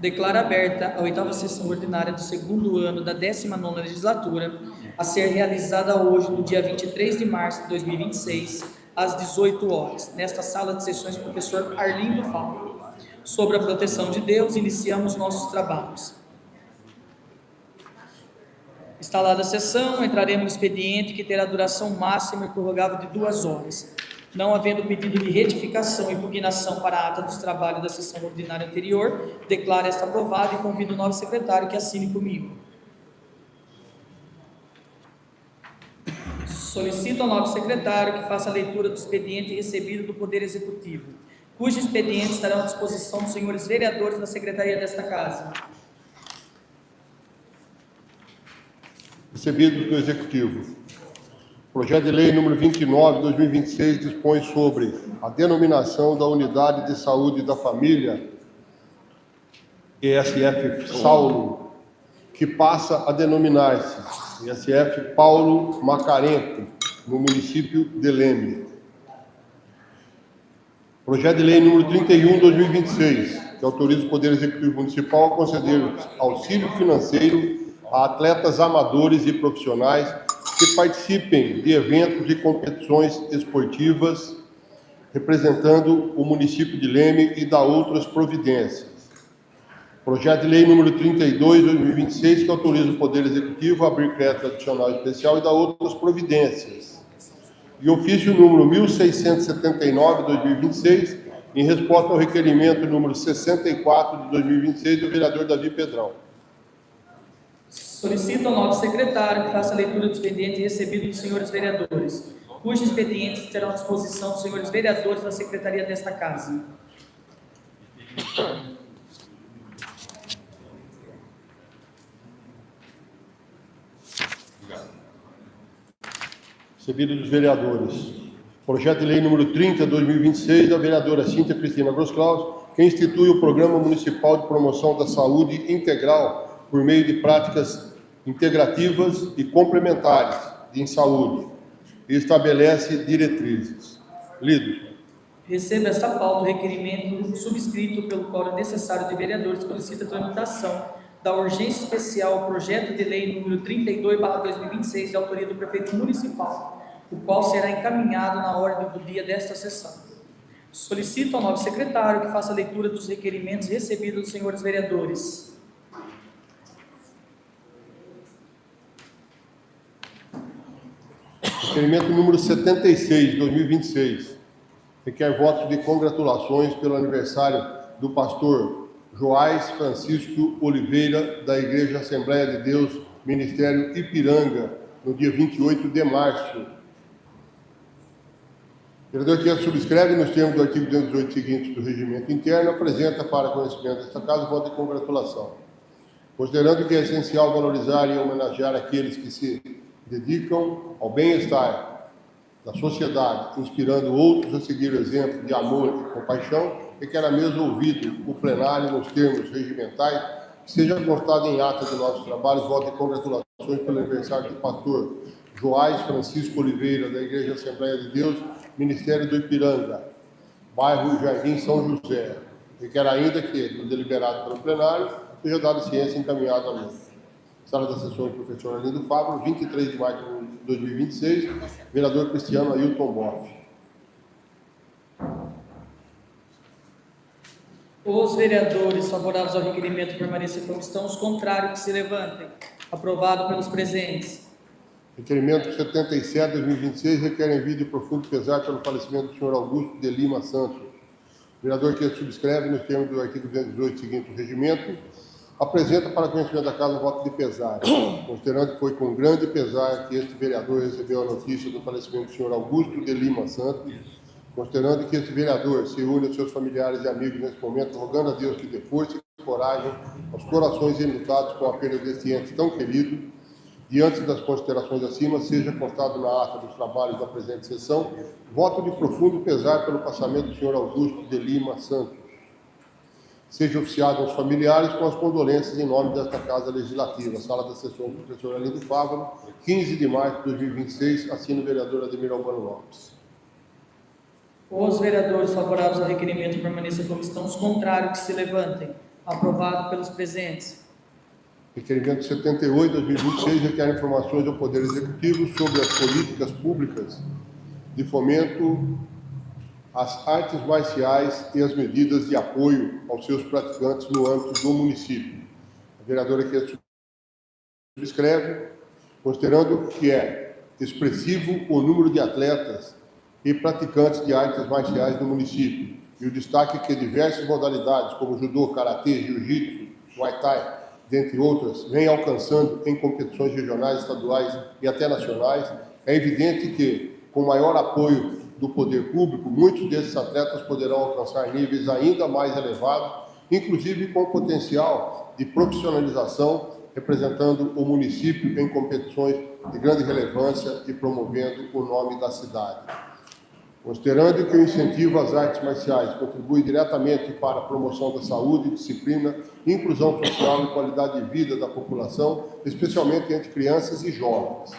Declaro aberta a 8ª sessão ordinária do segundo ano da 19ª legislatura, a ser realizada hoje, no dia 23 de março de 2026, às 18 horas, nesta sala de sessões professor Arlindo Fauno. Sobre a proteção de Deus, iniciamos nossos trabalhos. Instalada a sessão, entraremos no expediente que terá duração máxima e prorrogável de 2 horas. Não havendo pedido de retificação e impugnação para a ata dos trabalhos da sessão ordinária anterior, declaro esta aprovada e convido o novo secretário que assine comigo. Solicito ao novo secretário que faça a leitura do expediente recebido do Poder Executivo, cujo expediente estará à disposição dos senhores vereadores da secretaria desta Casa. Recebido do Executivo. Projeto de Lei número 29 de 2026 dispõe sobre a denominação da Unidade de Saúde da Família, ESF Saulo, que passa a denominar-se ESF Paulo Macarenco, no município de Leme. Projeto de Lei número 31 de 2026, que autoriza o Poder Executivo Municipal a conceder auxílio financeiro a atletas amadores e profissionais que participem de eventos e competições esportivas representando o município de Leme e da outras providências. Projeto de Lei número 32 de 2026, que autoriza o Poder Executivo a abrir crédito adicional especial e da outras providências. E ofício número 1679 de 2026, em resposta ao requerimento número 64 de 2026 do vereador Davi Pedrão. Solicito ao novo secretário que faça a leitura do expediente recebido dos senhores vereadores, cujos expedientes terão à disposição dos senhores vereadores da secretaria desta Casa. Recebido dos vereadores. Projeto de Lei número 30 de 2026, da vereadora Cíntia Cristina Grosclaus, que institui o Programa Municipal de Promoção da Saúde Integral por meio de práticas integrativas e complementares em saúde e estabelece diretrizes. Lido. Receba esta pauta o requerimento subscrito pelo quórum necessário de vereadores que solicita a tramitação da urgência especial ao projeto de lei número 32/2026, de autoria do prefeito municipal, o qual será encaminhado na ordem do dia desta sessão. Solicito ao novo secretário que faça a leitura dos requerimentos recebidos dos senhores vereadores. Requerimento número 76, de 2026, requer votos de congratulações pelo aniversário do pastor Joás Francisco Oliveira, da Igreja Assembleia de Deus, Ministério Ipiranga, no dia 28 de março. O vereador que subscreve nos termos do artigo 218 seguinte do Regimento Interno, apresenta para conhecimento desta Casa voto de congratulação. Considerando que é essencial valorizar e homenagear aqueles que se dedicam ao bem-estar da sociedade, inspirando outros a seguir o exemplo de amor e compaixão, requer a mesa ouvido o plenário nos termos regimentais, que seja constado em ata de nossos trabalhos, voto de congratulações pelo aniversário do pastor Joás Francisco Oliveira, da Igreja Assembleia de Deus, Ministério do Ipiranga, bairro Jardim São José. Requer ainda que, no deliberado pelo plenário, seja dada ciência e encaminhada à mesa. Sala da sessão do professor Arlindo Fábio, 23 de maio de 2026, vereador Cristiano Ailton Boff. Os vereadores favoráveis ao requerimento permaneçam como estão, os contrários que se levantem. Aprovado pelos presentes. Requerimento 77 de 2026 requer envio de profundo pesar pelo falecimento do senhor Augusto de Lima Santos. O vereador que subscreve nos termos do artigo 218 seguinte do regimento, apresenta para conhecimento da Casa o voto de pesar, considerando que foi com grande pesar que este vereador recebeu a notícia do falecimento do senhor Augusto de Lima Santos, considerando que este vereador se une aos seus familiares e amigos nesse momento, rogando a Deus que dê força e coragem aos corações enlutados com a perda deste ente tão querido. Diante das considerações acima, seja constado na ata dos trabalhos da presente sessão, voto de profundo pesar pelo passamento do senhor Augusto de Lima Santos. Seja oficiado aos familiares com as condolências em nome desta Casa Legislativa. Sala da sessão do professor Arlindo Fábio, 15 de março de 2026, assina o vereador Ademir Albano Lopes. Os vereadores favoráveis ao requerimento permaneçam como estão, os contrários que se levantem. Aprovado pelos presentes. Requerimento 78/2026 requer informações ao Poder Executivo sobre as políticas públicas de fomento às artes marciais e as medidas de apoio aos seus praticantes no âmbito do município. A vereadora que subscreve, considerando que é expressivo o número de atletas e praticantes de artes marciais no município, e o destaque que diversas modalidades, como judô, karatê, jiu-jitsu, muay thai, dentre outras, vem alcançando em competições regionais, estaduais e até nacionais, é evidente que, com maior apoio do poder público, muitos desses atletas poderão alcançar níveis ainda mais elevados, inclusive com potencial de profissionalização, representando o município em competições de grande relevância e promovendo o nome da cidade. Considerando que o incentivo às artes marciais contribui diretamente para a promoção da saúde, disciplina, inclusão social e qualidade de vida da população, especialmente entre crianças e jovens.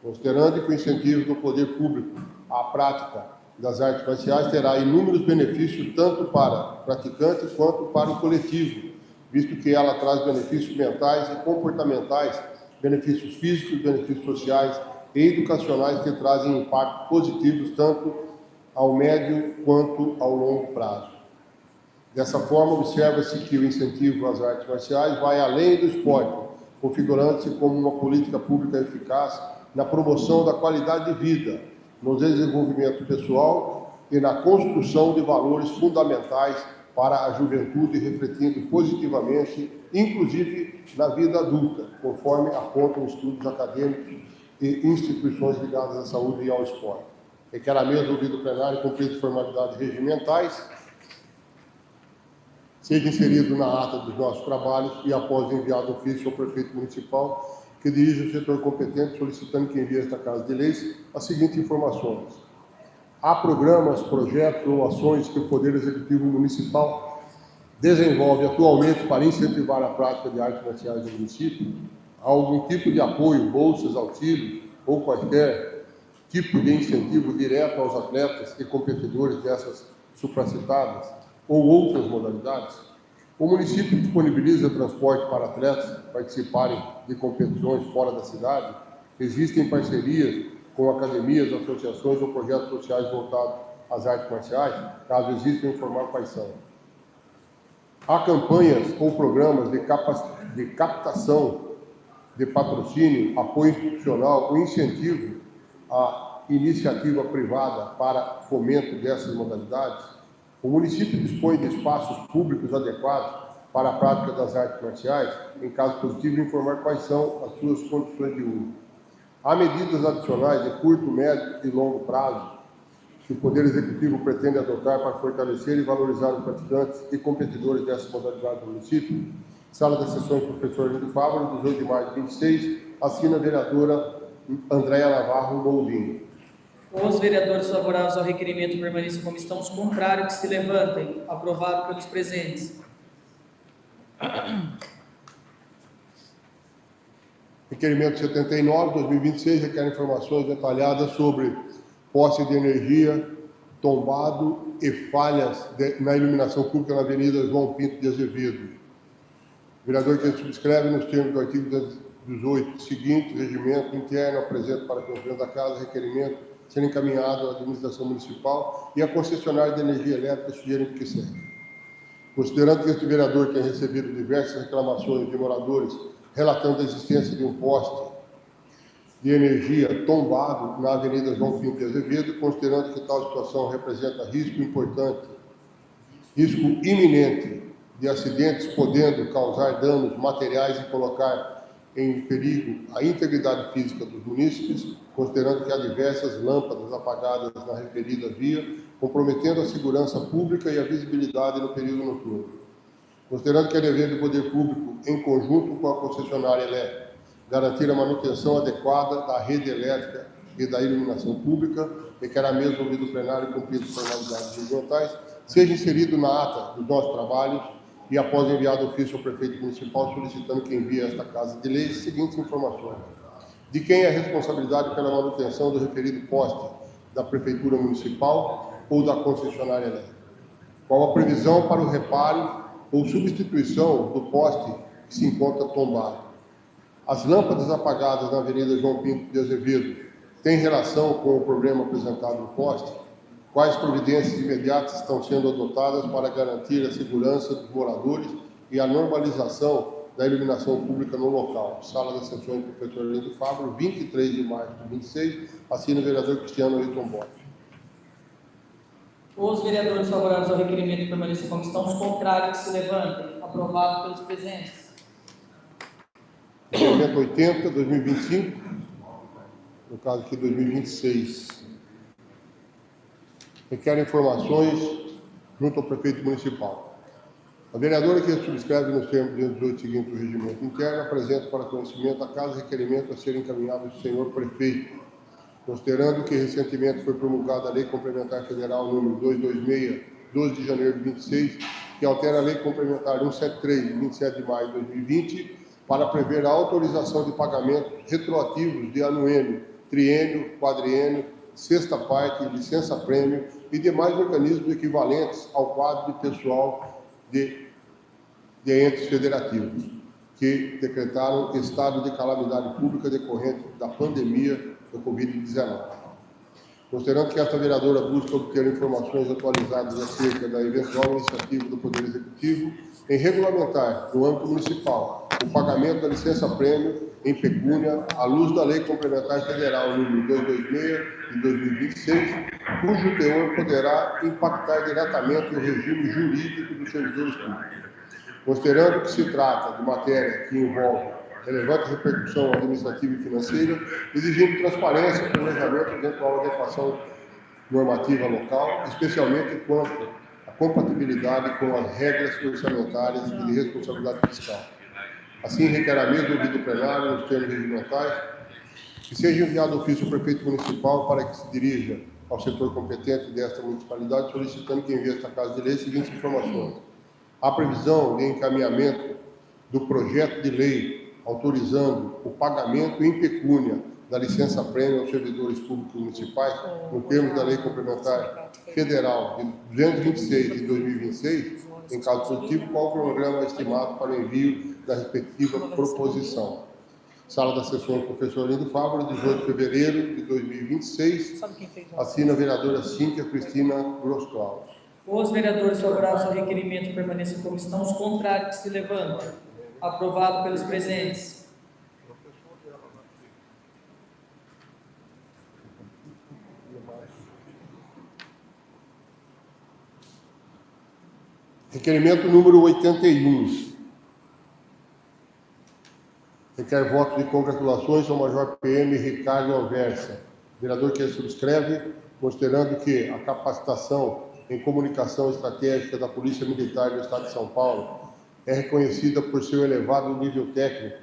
Considerando que o incentivo do poder público à prática das artes marciais terá inúmeros benefícios tanto para praticantes quanto para o coletivo, visto que ela traz benefícios mentais e comportamentais, benefícios físicos, benefícios sociais e educacionais que trazem impactos positivos tanto ao médio quanto ao longo prazo. Dessa forma, observa-se que o incentivo às artes marciais vai além do esporte, configurando-se como uma política pública eficaz na promoção da qualidade de vida, no desenvolvimento pessoal e na construção de valores fundamentais para a juventude, refletindo positivamente, inclusive na vida adulta, conforme apontam estudos acadêmicos e instituições ligadas à saúde e ao esporte. Requer a mesa ouvido o plenário cumpridas formalidades regimentais, seja inserido na ata dos nossos trabalhos e após enviado ofício ao prefeito municipal, que dirige o setor competente, solicitando que envie a esta Casa de Leis as seguintes informações. Há programas, projetos ou ações que o Poder Executivo Municipal desenvolve atualmente para incentivar a prática de artes marciais no município? Há algum tipo de apoio, bolsas, auxílio ou qualquer tipo de incentivo direto aos atletas e competidores dessas supracitadas ou outras modalidades? O município disponibiliza transporte para atletas participarem de competições fora da cidade? Existem parcerias com academias, associações ou projetos sociais voltados às artes marciais? Caso existam, informar quais são. Há campanhas ou programas de captação de patrocínio, apoio institucional ou incentivo à iniciativa privada para fomento dessas modalidades? O município dispõe de espaços públicos adequados para a prática das artes marciais? Em caso positivo, informar quais são as suas condições de uso. Há medidas adicionais de curto, médio e longo prazo que o Poder Executivo pretende adotar para fortalecer e valorizar os praticantes e competidores dessas modalidades do município? Sala das sessões, professor Lindo Fábio, 18 de maio de 26, assina a vereadora Andréia Navarro Moldinho. Os vereadores favoráveis ao requerimento permaneçam como estão, os contrários que se levantem. Aprovado pelos presentes. Requerimento 79/2026 requer informações detalhadas sobre posse de energia, tombado e falhas na iluminação pública na Avenida João Pinto de Azevedo. O vereador que subscreve nos termos do artigo 18 seguinte, regimento interno, apresenta para a conferência da Casa requerimento ser encaminhado à administração municipal e à concessionária de energia elétrica sugerem que segue. Considerando que este vereador tem recebido diversas reclamações de moradores relatando a existência de um poste de energia tombado na Avenida João Pinto de Azevedo, considerando que tal situação representa risco importante, risco iminente de acidentes, podendo causar danos materiais e colocar em perigo a integridade física dos munícipes, considerando que há diversas lâmpadas apagadas na referida via, comprometendo a segurança pública e a visibilidade no período noturno. Considerando que é dever do poder público, em conjunto com a concessionária elétrica, garantir a manutenção adequada da rede elétrica e da iluminação pública, requer a mesa ouvido o plenário e cumprido as formalidades ambientais, seja inserido na ata dos nossos trabalhos e após enviado ofício ao prefeito municipal solicitando que envie a esta Casa de Leis as seguintes informações. De quem é a responsabilidade pela manutenção do referido poste? Da Prefeitura Municipal ou da concessionária elétrica? Qual a previsão para o reparo ou substituição do poste que se encontra tombado. As lâmpadas apagadas na Avenida João Pinto de Azevedo têm relação com o problema apresentado no poste? Quais providências imediatas estão sendo adotadas para garantir a segurança dos moradores e a normalização da iluminação pública no local? Sala das Sessões, professor Lindo Fábio, 23 de março de 26, assina o vereador Cristiano Ailton Borges. Os vereadores favoráveis ao requerimento permaneçam como estão, os contrários que se levantem. Aprovado pelos presentes. Requerimento 80, 2025, no caso aqui 2026. Requer informações junto ao prefeito municipal. A vereadora que subscreve nos termos 218 seguinte do regimento interno apresenta para conhecimento a caso requerimento a ser encaminhado ao senhor prefeito, considerando que recentemente foi promulgada a Lei Complementar Federal número 226, 12 de janeiro de 26, que altera a Lei Complementar 173, de 27 de maio de 2020, para prever a autorização de pagamentos retroativos de anuênio, triênio, quadriênio, sexta parte, licença-prêmio e demais mecanismos equivalentes ao quadro de pessoal de entes federativos, que decretaram estado de calamidade pública decorrente da pandemia da Covid-19. Considerando que esta vereadora busca obter informações atualizadas acerca da eventual iniciativa do Poder Executivo em regulamentar, no âmbito municipal, o pagamento da licença-prêmio em pecúnia, à luz da Lei Complementar Federal número 226 de 2026, cujo teor poderá impactar diretamente o regime jurídico dos servidores públicos. Considerando que se trata de matéria que envolve relevante repercussão administrativa e financeira, exigindo transparência, planejamento e eventual adequação normativa local, especialmente quanto à compatibilidade com as regras orçamentárias e de responsabilidade fiscal. Assim, requer a mesa ouvido o plenário nos termos regimentais que seja enviado ofício ao prefeito municipal para que se dirija ao setor competente desta municipalidade, solicitando que envie esta Casa de Lei as seguintes informações. A previsão de encaminhamento do projeto de lei autorizando o pagamento em pecúnia da licença-prêmio aos servidores públicos municipais, no termo da Lei Complementar Federal de 226 de 2026, em caso positivo, qual o cronograma estimado para o envio da respectiva proposição. Sala das Sessões, professor Lindo Fábio, 18 de fevereiro de 2026, assina a vereadora Cíntia Cristina Grosclau. Os vereadores favoráveis ao requerimento permaneçam como estão, os contrários que se levantem. Aprovado pelos presentes. Requerimento número 81. Requer voto de congratulações ao Major PM Ricardo Alversa, vereador que subscreve, considerando que a capacitação em comunicação estratégica da Polícia Militar do Estado de São Paulo é reconhecida por seu elevado nível técnico,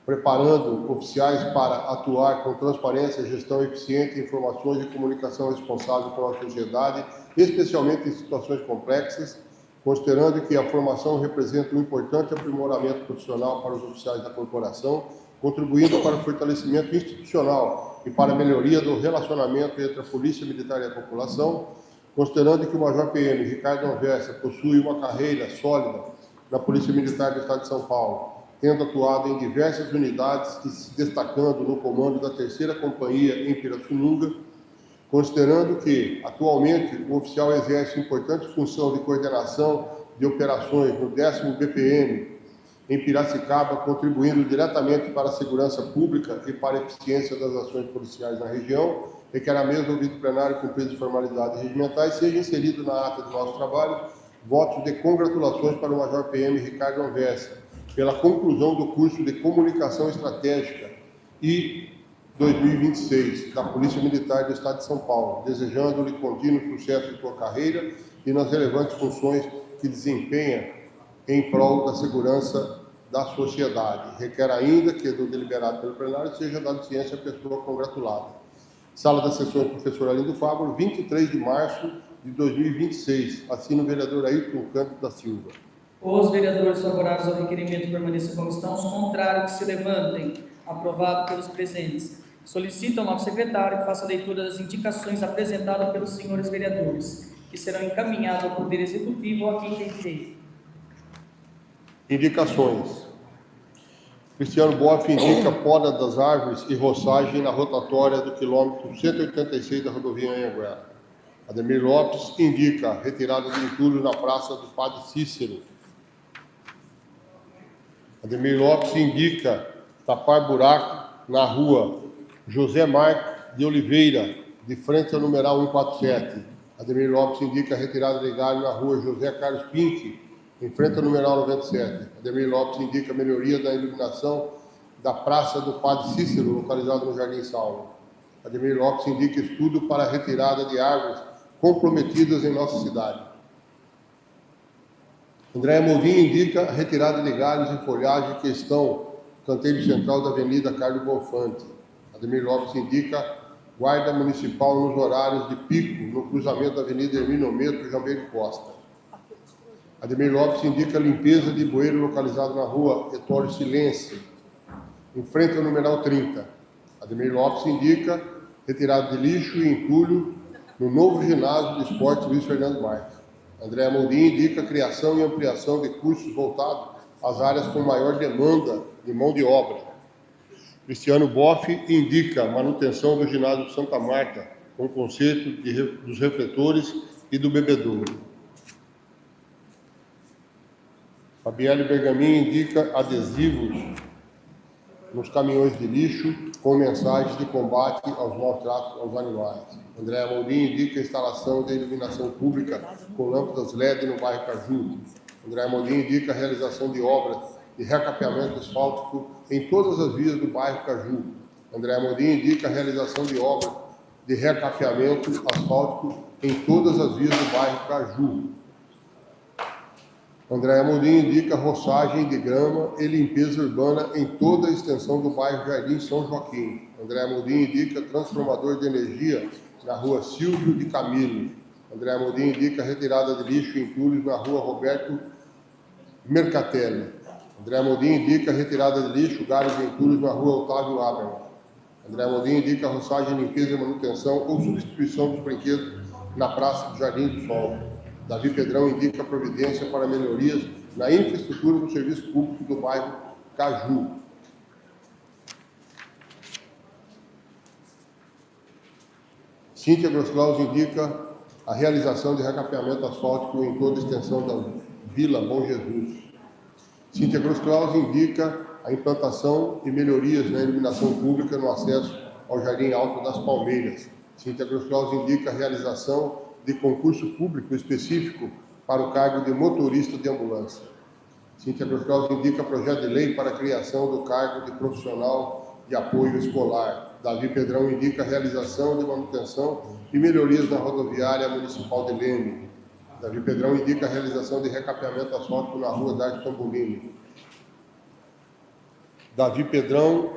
preparando oficiais para atuar com transparência, gestão eficiente, informações e comunicação responsável com a sociedade, especialmente em situações complexas, considerando que a formação representa um importante aprimoramento profissional para os oficiais da corporação, contribuindo para o fortalecimento institucional e para a melhoria do relacionamento entre a Polícia Militar e a população, considerando que o Major PM Ricardo Alversa possui uma carreira sólida na Polícia Militar do Estado de São Paulo, tendo atuado em diversas unidades e se destacando no comando da 3ª Companhia em Pirassununga, considerando que, atualmente, o oficial exerce importante função de coordenação de operações no 10º BPM em Piracicaba, contribuindo diretamente para a segurança pública e para a eficiência das ações policiais na região, requer a mesa ouvido plenário cumpridas as formalidades regimentais, seja inserido na ata do nosso trabalho votos de congratulações para o Major PM Ricardo Alversa, pela conclusão do curso de Comunicação Estratégica e 2026 da Polícia Militar do Estado de São Paulo, desejando-lhe contínuo sucesso em sua carreira e nas relevantes funções que desempenha em prol da segurança da sociedade. Requer ainda que, do deliberado pelo plenário, seja dado ciência à pessoa congratulada. Sala das Sessões, professor Lindo Fábio, 23 de março de 2026. Assina o vereador Ailton Cândido da Silva. Os vereadores favoráveis ao requerimento permaneçam como estão, os contrários que se levantem. Aprovado pelos presentes. Solicito ao novo secretário que faça a leitura das indicações apresentadas pelos senhores vereadores, que serão encaminhadas ao Poder Executivo ou a quem tem direito. Indicações. Cristiano Boff indica poda das árvores e roçagem na rotatória do quilômetro 186 da rodovia Anhanguera. Ademir Lopes indica retirada de entulho na praça do Padre Cícero. Ademir Lopes indica tapar buraco na rua José Marques de Oliveira, de frente ao numeral 147. Ademir Lopes indica retirada de galho na rua José Carlos Pink, em frente ao numeral 97. Ademir Lopes indica melhoria da iluminação da Praça do Padre Cícero, localizada no Jardim Saulo. Ademir Lopes indica estudo para a retirada de árvores comprometidas em nossa cidade. André Moldin indica retirada de galhos e folhagem que estão no canteiro central da Avenida Carlos Bonfante. Ademir Lopes indica guarda municipal nos horários de pico no cruzamento da Avenida Hermínio Metro e Jambeiro Costa. Ademir Lopes indica limpeza de bueiro localizado na rua Etório Silêncio, em frente ao numeral 30. Ademir Lopes indica retirada de lixo e entulho no novo ginásio de esporte Luiz Fernando Marques. André Moldin indica criação e ampliação de cursos voltados às áreas com maior demanda de mão de obra. Cristiano Boff indica manutenção do ginásio Santa Marta, com conserto dos refletores e do bebedouro. Fabielle Bergamin indica adesivos nos caminhões de lixo com mensagens de combate aos maus tratos aos animais. André Moldin indica instalação de iluminação pública com lâmpadas LED no bairro Caju. André Moldin indica a realização de obras de recapeamento asfáltico em todas as vias do bairro Caju. André Moldin indica a realização de obras de recapeamento asfáltico em todas as vias do bairro Caju. André Moldin indica roçagem de grama e limpeza urbana em toda a extensão do bairro Jardim São Joaquim. André Moldin indica transformador de energia na rua Silvio de Camilo. André Moldin indica retirada de lixo e entulhos na rua Roberto Mercatelli. André Moldin indica retirada de lixo, galhos e entulhos na rua Otávio Habermas. André Moldin indica roçagem, limpeza e manutenção ou substituição dos brinquedos na Praça do Jardim do Sol. Davi Pedrão indica providência para melhorias na infraestrutura do serviço público do bairro Caju. Cíntia Grosclaus indica a realização de recapeamento asfáltico em toda a extensão da Vila Bom Jesus. Cíntia Grosclaus indica a implantação e melhorias na iluminação pública no acesso ao Jardim Alto das Palmeiras. Cíntia Grosclaus indica a realização de concurso público específico para o cargo de motorista de ambulância. Cíntia Grosclaus indica projeto de lei para a criação do cargo de profissional de apoio escolar. Davi Pedrão indica a realização de manutenção e melhorias na rodoviária municipal de Leme. Davi Pedrão indica a realização de recapeamento asfáltico na rua Dardo Tamburini. Davi Pedrão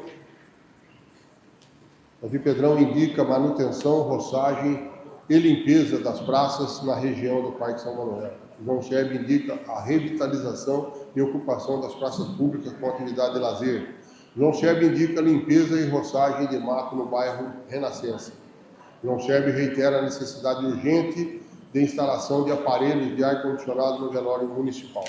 indica manutenção, roçagem e limpeza das praças na região do Parque São Manuel. João Scherb indica a revitalização e ocupação das praças públicas com atividade de lazer. João Scherb indica limpeza e roçagem de mato no bairro Renascença. João Scherb reitera a necessidade urgente de instalação de aparelhos de ar-condicionado no velório municipal.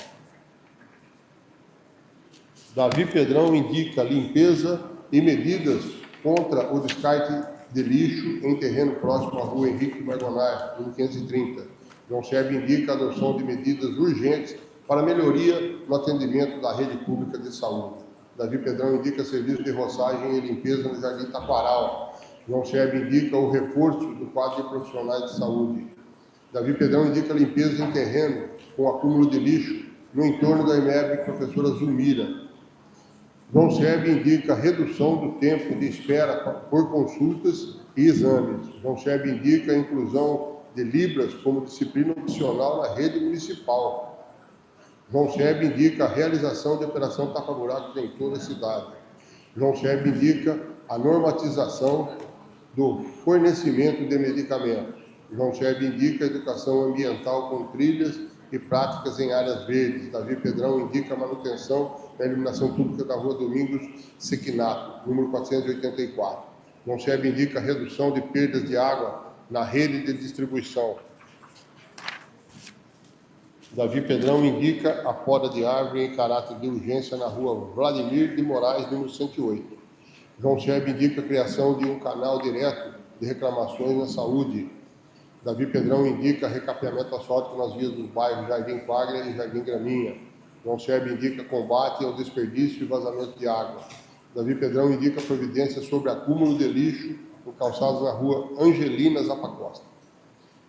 Davi Pedrão indica limpeza e medidas contra o descarte de lixo em terreno próximo à rua Henrique Margonard, número 530. João Scherb indica a adoção de medidas urgentes para melhoria no atendimento da rede pública de saúde. Davi Pedrão indica serviço de roçagem e limpeza no Jardim Taquaral. João Scherb indica o reforço do quadro de profissionais de saúde. Davi Pedrão indica limpeza em terreno com acúmulo de lixo no entorno da IMEB Professora Zulmira. João Scherb indica redução do tempo de espera por consultas e exames. João Scherb indica a inclusão de Libras como disciplina opcional na rede municipal. João Scherb indica a realização de operação tapa-buracos em toda a cidade. João Scherb indica a normatização do fornecimento de medicamentos. João Scherb indica a educação ambiental com trilhas e práticas em áreas verdes. Davi Pedrão indica a manutenção da iluminação pública da rua Domingos Sequinato, número 484. João Scherb indica a redução de perdas de água na rede de distribuição. Davi Pedrão indica a poda de árvore em caráter de urgência na rua Vladimir de Moraes, número 108. João Sérgio indica a criação de um canal direto de reclamações na saúde. Davi Pedrão indica recapeamento asfáltico nas vias dos bairros Jardim Quaglia e Jardim Graminha. João Sérgio indica combate ao desperdício e vazamento de água. Davi Pedrão indica providências sobre acúmulo de lixo em calçados na rua Angelina Zapacosta.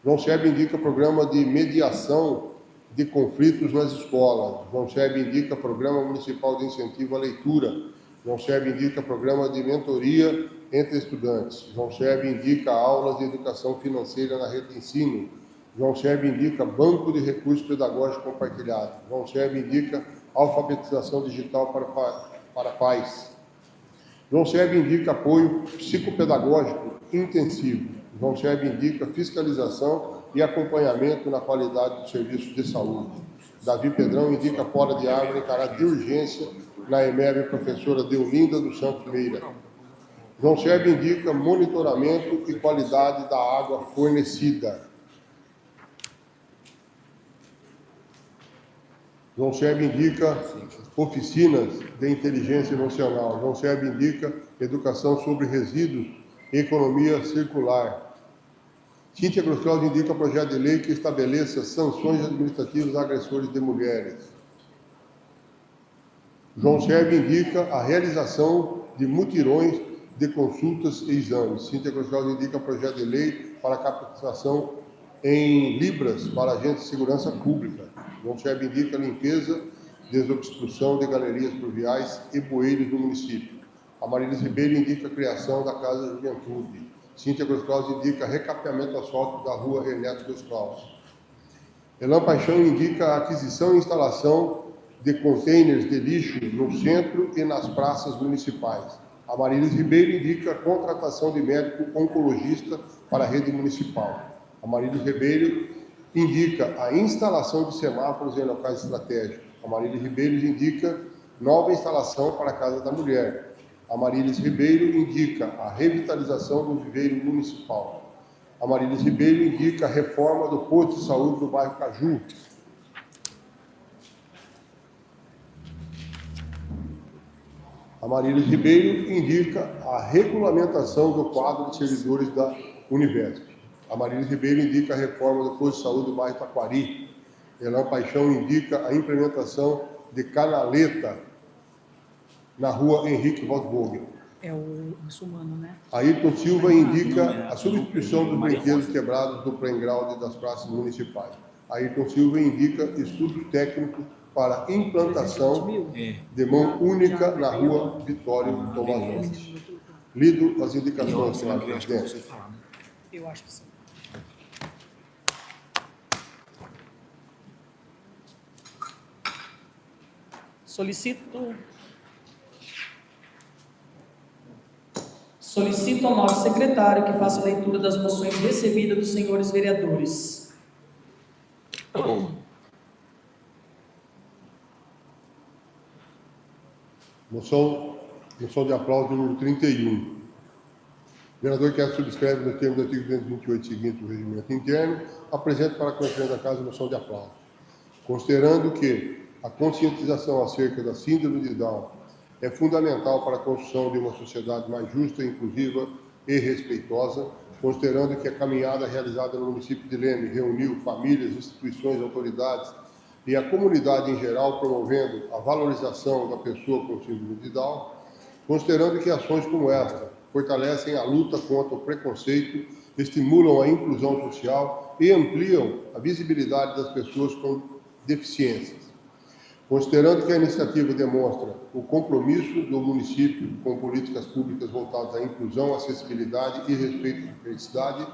João Sérgio indica programa de mediação de conflitos nas escolas. João Sérgio indica programa municipal de incentivo à leitura. João Sérgio indica programa de mentoria entre estudantes. João Sérgio indica aulas de educação financeira na rede de ensino. João Sérgio indica banco de recursos pedagógicos compartilhados. João Sérgio indica alfabetização digital para pais. João Sérgio indica apoio psicopedagógico intensivo. João Sérgio indica fiscalização e acompanhamento na qualidade dos serviços de saúde. Davi Pedrão indica poda de árvore em caráter de urgência na EMEB professora Deolinda dos Santos Meira. João Sérgio indica monitoramento e qualidade da água fornecida. João Sérgio indica oficinas de inteligência emocional. João Sérgio indica educação sobre resíduos e economia circular. Cíntia Grosclaus indica projeto de lei que estabeleça sanções administrativas a agressores de mulheres. João Sérgio indica a realização de mutirões de consultas e exames. Cíntia Grosclaus indica projeto de lei para captação em libras para agentes de segurança pública. João Sérgio indica limpeza, desobstrução de galerias pluviais e bueiros no município. Amarilis Ribeiro indica a criação da Casa da Juventude. Cíntia Grosclaus indica recapeamento asfáltico da rua Ernesto Grosclaus. Elan Paixão indica a aquisição e instalação de contêineres de lixo no centro e nas praças municipais. Amarilis Ribeiro indica a contratação de médico oncologista para a rede municipal. Amarilis Ribeiro indica a instalação de semáforos em locais estratégicos. Amarilis Ribeiro indica nova instalação para a Casa da Mulher. Amarilis Ribeiro indica a revitalização do viveiro municipal. Amarilis Ribeiro indica a reforma do posto de saúde do bairro Caju. Amarilis Ribeiro indica a regulamentação do quadro de servidores da Univesp. Amarilis Ribeiro indica a reforma do posto de saúde do bairro Taquari. Elan Paixão indica a implementação de canaleta na rua Henrique Vosvogel. É o muçulmano, né? Ayrton Silva indica a substituição dos brinquedos quebrados do playground das praças municipais. Ayrton Silva indica estudos técnicos para implantação de mão única na rua Vitório Tomazoni. Lido as indicações, senhor presidente. Eu acho que sim. Solicito ao nosso secretário que faça a leitura das moções recebidas dos senhores vereadores. Moção de aplauso número 31. O vereador que subscreve no termo do artigo 228 seguinte do regimento interno, apresenta para a conhecimento da Casa a moção de aplauso. Considerando que a conscientização acerca da síndrome de Down é fundamental para a construção de uma sociedade mais justa, inclusiva e respeitosa, considerando que a caminhada realizada no município de Leme reuniu famílias, instituições, autoridades e a comunidade em geral, promovendo a valorização da pessoa com síndrome de Down, considerando que ações como esta fortalecem a luta contra o preconceito, estimulam a inclusão social e ampliam a visibilidade das pessoas com deficiências. Considerando que a iniciativa demonstra o compromisso do município com políticas públicas voltadas à inclusão, acessibilidade e respeito à diversidade,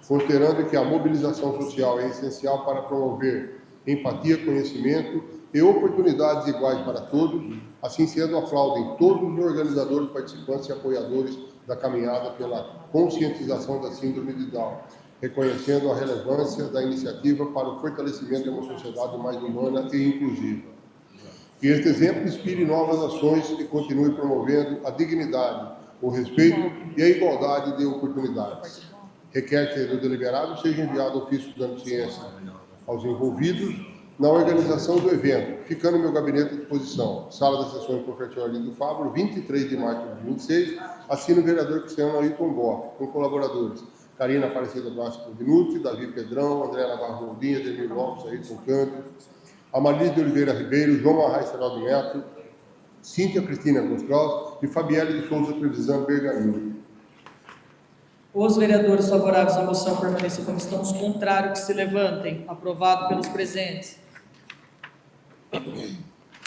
considerando que a mobilização social é essencial para promover empatia, conhecimento e oportunidades iguais para todos, assim sendo, aplaudem todos os organizadores, participantes e apoiadores da caminhada pela conscientização da síndrome de Down, reconhecendo a relevância da iniciativa para o fortalecimento de uma sociedade mais humana e inclusiva. Que este exemplo inspire novas ações e continue promovendo a dignidade, o respeito e a igualdade de oportunidades. Requer que do deliberado seja enviado ofício dando ciência aos envolvidos na organização do evento, ficando meu gabinete à disposição. Sala das sessões Professor Arlindo Fávaro, 23 de março de 2026, assina o vereador Cristiano Ailton Boff, com colaboradores Karina Aparecida Blasco Vinucci, Davi Pedrão, André Navarro Roldinha, Ademir Lopes, Ailton Cândido, Amarília de Oliveira Ribeiro, João Arraes Seraldo Neto, Cíntia Cristina Gonçalves e Fabielle de Souza Trevisan Bergamini. Os vereadores favoráveis à moção permaneçam como estão, os contrários que se levantem. Aprovado pelos presentes.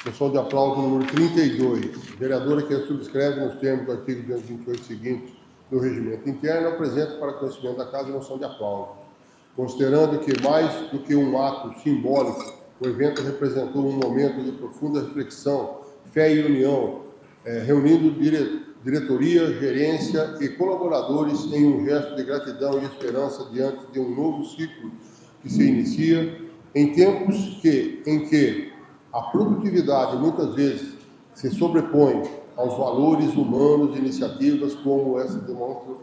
Moção de aplauso número 32. Vereadora que subscreve nos termos do artigo 228 seguintes do regimento interno, apresenta para conhecimento da Casa a moção de aplauso. Considerando que, mais do que um ato simbólico, o evento representou um momento de profunda reflexão, fé e união, reunindo diretoria, gerência e colaboradores em um gesto de gratidão e esperança diante de um novo ciclo que se inicia, em tempos em que a produtividade muitas vezes se sobrepõe aos valores humanos e iniciativas como essa demonstram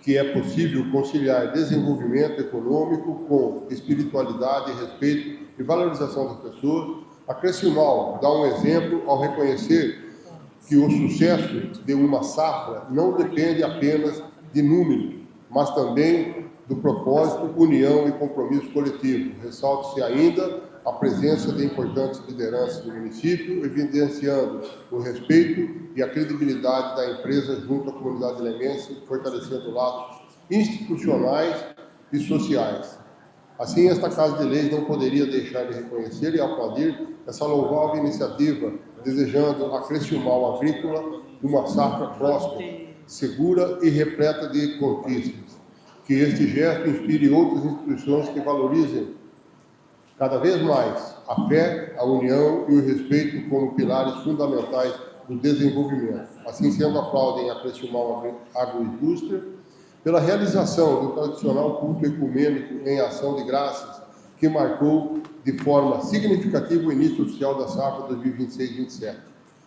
que é possível conciliar desenvolvimento econômico com espiritualidade, respeito e valorização das pessoas. A Cressimal dá um exemplo ao reconhecer que o sucesso de uma safra não depende apenas de números, mas também do propósito, união e compromisso coletivo. Ressalta-se ainda a presença de importantes lideranças do município, evidenciando o respeito e a credibilidade da empresa junto à comunidade lemense, fortalecendo laços institucionais e sociais. Assim, esta Casa de Leis não poderia deixar de reconhecer e aplaudir essa louvável iniciativa, desejando a Cressimal Agrícola uma safra próspera, segura e repleta de conquistas. Que este gesto inspire outras instituições que valorizem cada vez mais a fé, a união e o respeito como pilares fundamentais do desenvolvimento. Assim sendo, aplaudem a Cressimal Agroindústria pela realização do tradicional culto ecumênico em ação de graças, que marcou de forma significativa o início oficial da safra 2026-27.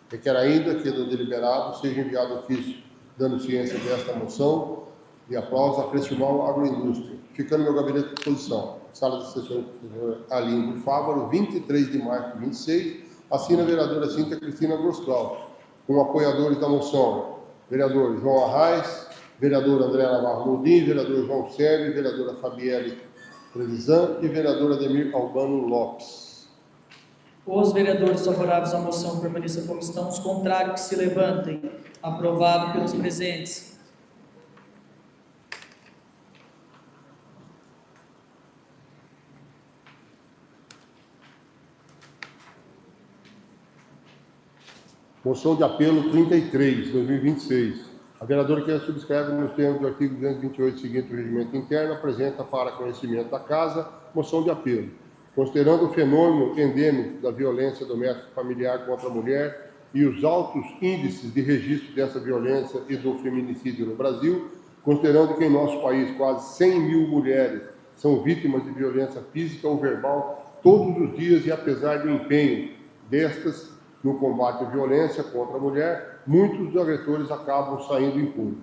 Requer ainda que do deliberado seja enviado ofício dando ciência desta moção e aplauso à Cressimal Agroindústria. Ficando meu gabinete à disposição. Sala de sessões do professor Arlindo Fávaro, 23 de março de 26, assina a vereadora Cíntia Cristina Gonçalves, com apoiadores da moção, vereador João Arraes, vereador André Navarro Roldinha, vereador João Sérgio, vereadora Fabielle Trevisan e vereador Ademir Albano Lopes. Os vereadores favoráveis à moção permaneçam como estão, os contrários que se levantem. Aprovado pelos presentes. Moção de apelo 33, 2026. A vereadora que subscreve nos termos do artigo 228 seguinte do regimento interno apresenta para conhecimento da Casa moção de apelo. Considerando o fenômeno endêmico da violência doméstica familiar contra a mulher e os altos índices de registro dessa violência e do feminicídio no Brasil, considerando que em nosso país quase 100 mil mulheres são vítimas de violência física ou verbal todos os dias e apesar do empenho destas no combate à violência contra a mulher, muitos dos agressores acabam saindo impunes.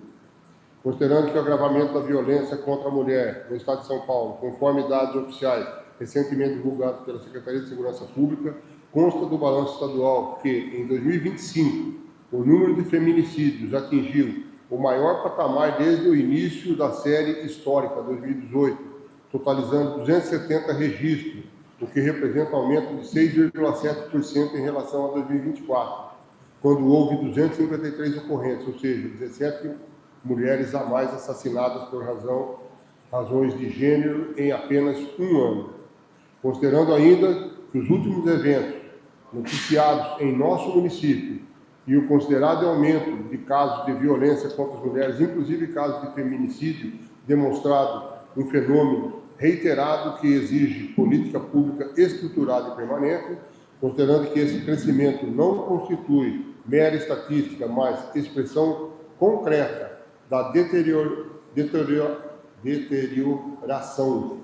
Considerando que o agravamento da violência contra a mulher no Estado de São Paulo, conforme dados oficiais recentemente divulgados pela Secretaria de Segurança Pública, consta do balanço estadual que, em 2025, o número de feminicídios atingiu o maior patamar desde o início da série histórica, 2018, totalizando 270 registros, o que representa um aumento de 6,7% em relação a 2024, quando houve 253 ocorrências, ou seja, 17 mulheres a mais assassinadas por razões de gênero em apenas um ano. Considerando ainda que os últimos eventos noticiados em nosso município e o considerado aumento de casos de violência contra as mulheres, inclusive casos de feminicídio, demonstrado um fenômeno reiterado que exige política pública estruturada e permanente, considerando que esse crescimento não constitui mera estatística, mas expressão concreta da deterioração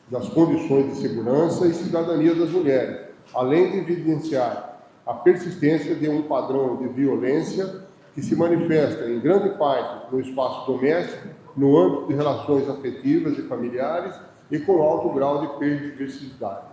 das condições de segurança e cidadania das mulheres, além de evidenciar a persistência de um padrão de violência que se manifesta em grande parte no espaço doméstico, no âmbito de relações afetivas e familiares e com alto grau de perversividade.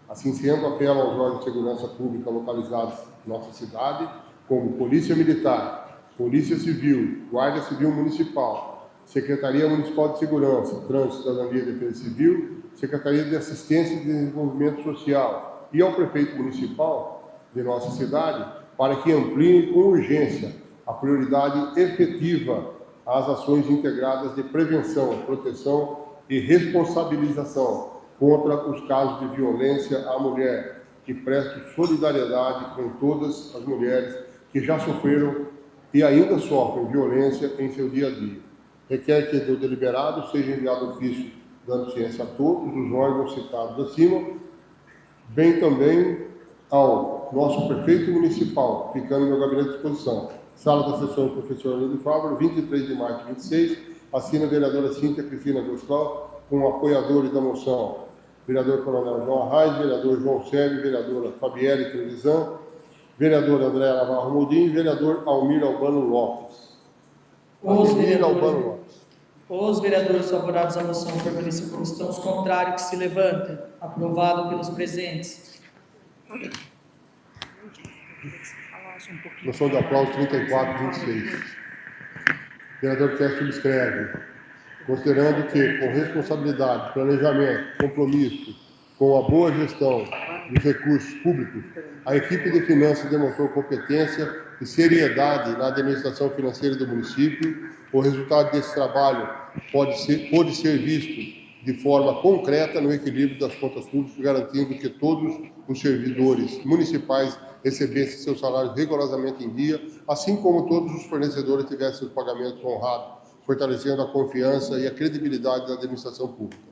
Assim sendo, apelo aos órgãos de segurança pública localizados em nossa cidade, como Polícia Militar, Polícia Civil, Guarda Civil Municipal, Secretaria Municipal de Segurança, Trânsito, Cidadania e Defesa Civil, Secretaria de Assistência e Desenvolvimento Social e ao Prefeito Municipal de nossa cidade, para que ampliem com urgência a prioridade efetiva às ações integradas de prevenção, proteção e responsabilização contra os casos de violência à mulher, que presto solidariedade com todas as mulheres que já sofreram e ainda sofrem violência em seu dia a dia. Requer que do deliberado seja enviado ofício dando ciência a todos os órgãos citados acima, bem também ao nosso prefeito municipal, ficando no meu gabinete de exposição. Sala da sessão do professor Arlindo Fávaro, 23 de março de 26, assina a vereadora Cíntia Cristina Goslau, com apoiadores da moção. Vereador Coronel João Arraes, vereador João Sérgio, vereadora Fabielle Trevisan, vereador André Navarro Modim, vereador Almir Albano Lopes. Os vereadores favoráveis à moção permaneçam como estão, os contrários que se levantem. Aprovado pelos presentes. Moção de aplauso 3426. Vereador Quer subscreve. Considerando que, com responsabilidade, planejamento, compromisso, com a boa gestão dos recursos públicos, a equipe de finanças demonstrou competência e seriedade na administração financeira do município, o resultado desse trabalho pode ser visto de forma concreta no equilíbrio das contas públicas, garantindo que todos os servidores municipais recebessem seus salários rigorosamente em dia, assim como todos os fornecedores tivessem seus pagamentos honrados, fortalecendo a confiança e a credibilidade da administração pública.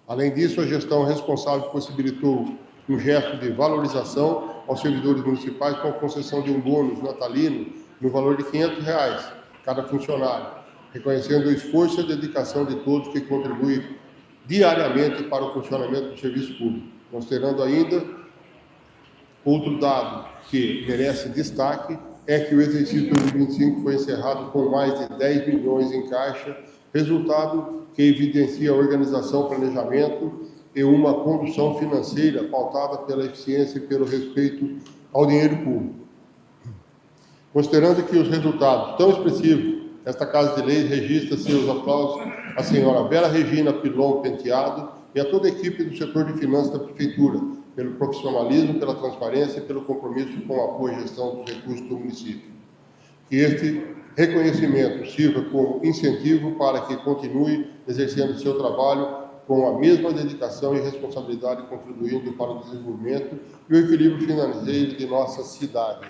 Além disso, a gestão responsável possibilitou um gesto de valorização aos servidores municipais com a concessão de um bônus natalino no valor de R$500 cada funcionário, reconhecendo o esforço e a dedicação de todos que contribuem diariamente para o funcionamento do serviço público. Considerando ainda outro dado que merece destaque, é que o exercício 2025 foi encerrado com mais de 10 milhões em caixa, resultado que evidencia a organização, planejamento e uma condução financeira pautada pela eficiência e pelo respeito ao dinheiro público. Considerando que os resultados tão expressivos, esta Casa de Leis registra seus aplausos à senhora Vera Regina Pilon Penteado e a toda a equipe do setor de finanças da Prefeitura, pelo profissionalismo, pela transparência e pelo compromisso com a boa gestão dos recursos do município. Que este reconhecimento sirva como incentivo para que continue exercendo seu trabalho com a mesma dedicação e responsabilidade, contribuindo para o desenvolvimento e o equilíbrio financeiro de nossa cidade.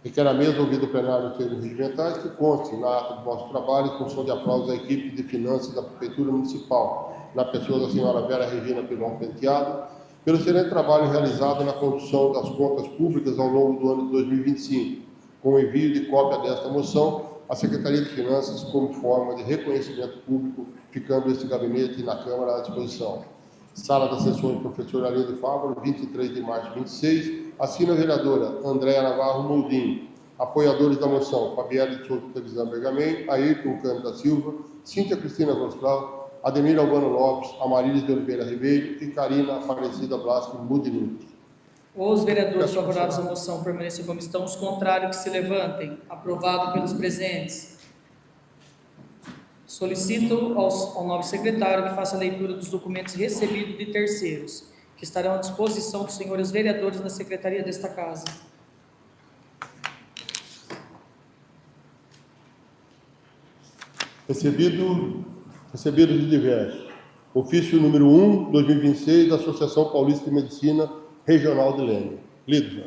Requer a mesa ouvir do plenário os termos regimentais que conste na ata do nosso trabalho em função de aplauso à equipe de finanças da Prefeitura Municipal, na pessoa da senhora Vera Regina Pilon Penteado, pelo excelente trabalho realizado na condução das contas públicas ao longo do ano de 2025, com o envio de cópia desta moção à Secretaria de Finanças como forma de reconhecimento público, ficando este gabinete na Câmara à disposição. Sala das sessões, professor Arlindo Fávaro, 23 de março de 26, assina a vereadora Andréa Navarro Moldin, apoiadores da moção, Fabielle de Souza Trevisan Bergamin, Ayrton Cândido da Silva, Cíntia Cristina Goslau, Ademir Albano Lopes, Amarilis de Oliveira Ribeiro e Karina Aparecida Blasco Mudinuto. Os vereadores favoráveis à moção permaneçam como estão, os contrários que se levantem. Aprovado pelos presentes. Solicito ao nobre secretário que faça a leitura dos documentos recebidos de terceiros, que estarão à disposição dos senhores vereadores na secretaria desta casa. Recebido de diversos. Ofício número 1, 2026, da Associação Paulista de Medicina Regional de Leme. Lido já.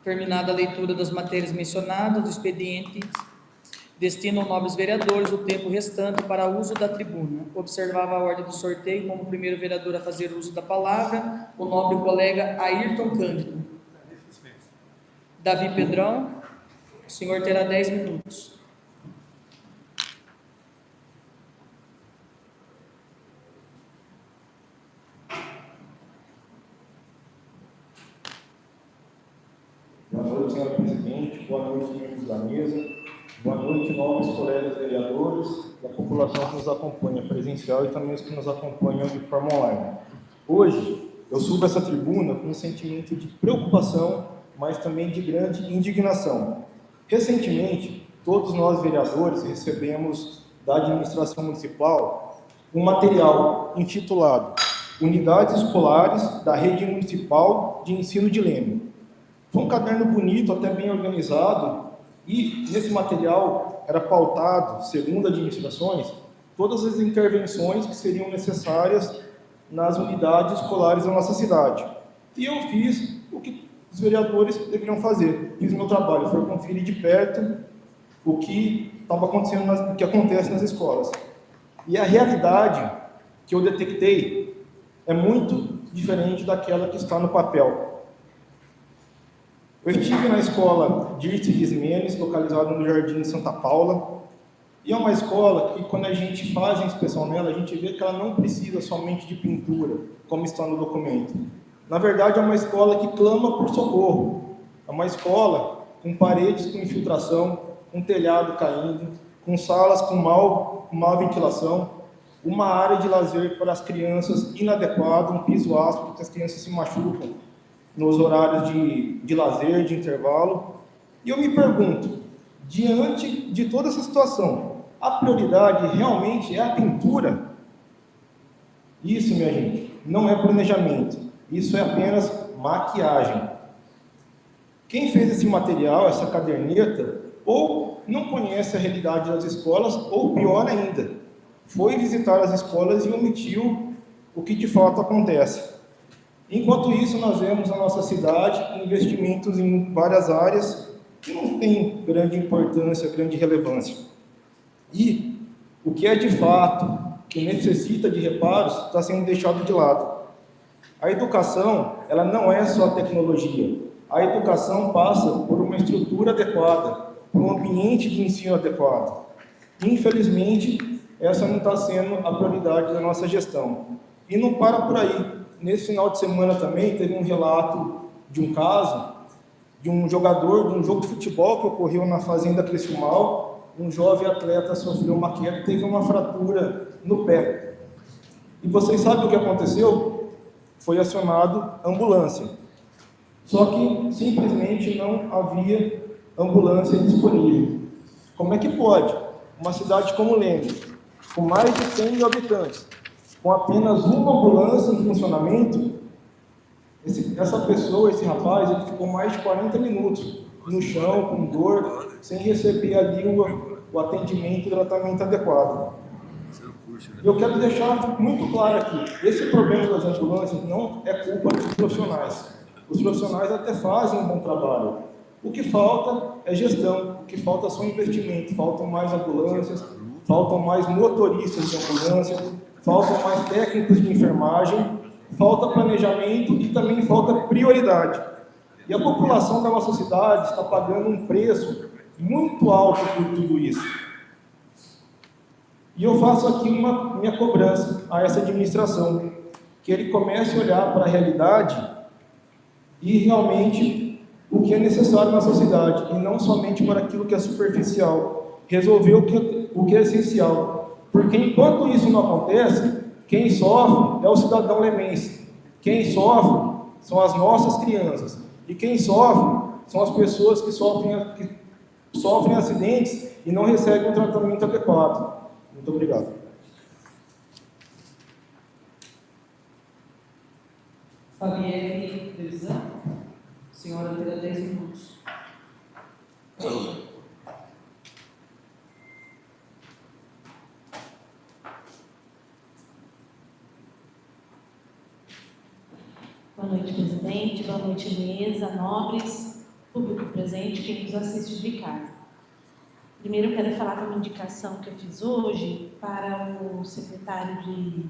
Terminada a leitura das matérias mencionadas, o expediente destina aos nobres vereadores o tempo restante para uso da tribuna. Observava a ordem do sorteio como primeiro vereador a fazer uso da palavra, o nobre colega Ayrton Cândido. Davi Pedrão, o senhor terá 10 minutos. Boa noite, senhor presidente. Boa noite, membros da mesa. Boa noite, nobres colegas vereadores. da população que nos acompanha presencial e também os que nos acompanham de forma online. Hoje, eu subo essa tribuna com um sentimento de preocupação, mas também de grande indignação. Recentemente, todos nós vereadores recebemos da administração municipal um material intitulado Unidades Escolares da Rede Municipal de Ensino de Leme. Foi um caderno bonito, até bem organizado, e nesse material era pautado, segundo administrações, todas as intervenções que seriam necessárias nas unidades escolares da nossa cidade. E eu fiz o que os vereadores deveriam fazer. Fiz o meu trabalho, foi conferir de perto o que estava acontecendo, o que acontece nas escolas. E a realidade que eu detectei é muito diferente daquela que está no papel. Eu estive na escola Dirce Guismenes, localizada no Jardim Santa Paula, e é uma escola que, quando a gente faz a inspeção nela, a gente vê que ela não precisa somente de pintura, como está no documento. Na verdade, é uma escola que clama por socorro. É uma escola com paredes com infiltração, com telhado caindo, com salas com má ventilação, uma área de lazer para as crianças inadequada, um piso áspero, que as crianças se machucam nos horários de lazer, de intervalo. E eu me pergunto, diante de toda essa situação, a prioridade realmente é a pintura? Isso, minha gente, não é planejamento. Isso é apenas maquiagem. Quem fez esse material, essa caderneta, ou não conhece a realidade das escolas, ou pior ainda, foi visitar as escolas e omitiu o que de fato acontece. Enquanto isso, nós vemos na nossa cidade investimentos em várias áreas que não têm grande importância, grande relevância. E o que é de fato, que necessita de reparos, está sendo deixado de lado. A educação, ela não é só tecnologia. A educação passa por uma estrutura adequada, por um ambiente de ensino adequado. Infelizmente, essa não está sendo a prioridade da nossa gestão. E não para por aí. Nesse final de semana também teve um relato de um caso de um jogador de um jogo de futebol que ocorreu na Fazenda Criciúmal. Um jovem atleta sofreu uma queda e teve uma fratura no pé. E vocês sabem o que aconteceu? Foi acionado ambulância. Só que simplesmente não havia ambulância disponível. Como é que pode? Uma cidade como Leme, com mais de 100 mil habitantes, com apenas uma ambulância em funcionamento, essa pessoa, esse rapaz, ele ficou mais de 40 minutos no chão, com dor, sem receber ali o atendimento e o tratamento adequado. Eu quero deixar muito claro aqui, esse problema das ambulâncias não é culpa dos profissionais. Os profissionais até fazem um bom trabalho. O que falta é gestão, o que falta é só investimento. Faltam mais ambulâncias, faltam mais motoristas de ambulância, faltam mais técnicos de enfermagem, falta planejamento e também falta prioridade. E a população da nossa cidade está pagando um preço muito alto por tudo isso. E eu faço aqui minha cobrança a essa administração, que ele comece a olhar para a realidade e realmente o que é necessário na sociedade, e não somente para aquilo que é superficial. Resolver o que é essencial. Porque enquanto isso não acontece, quem sofre é o cidadão lemense. Quem sofre são as nossas crianças. E quem sofre são as pessoas que sofrem acidentes e não recebem um tratamento adequado. Muito obrigado. Fabienne Derzan, senhora terá 10 minutos. Boa noite, presidente. Boa noite, mesa, nobres, público presente, quem nos assiste de casa. Primeiro, eu quero falar de uma indicação que eu fiz hoje para o secretário de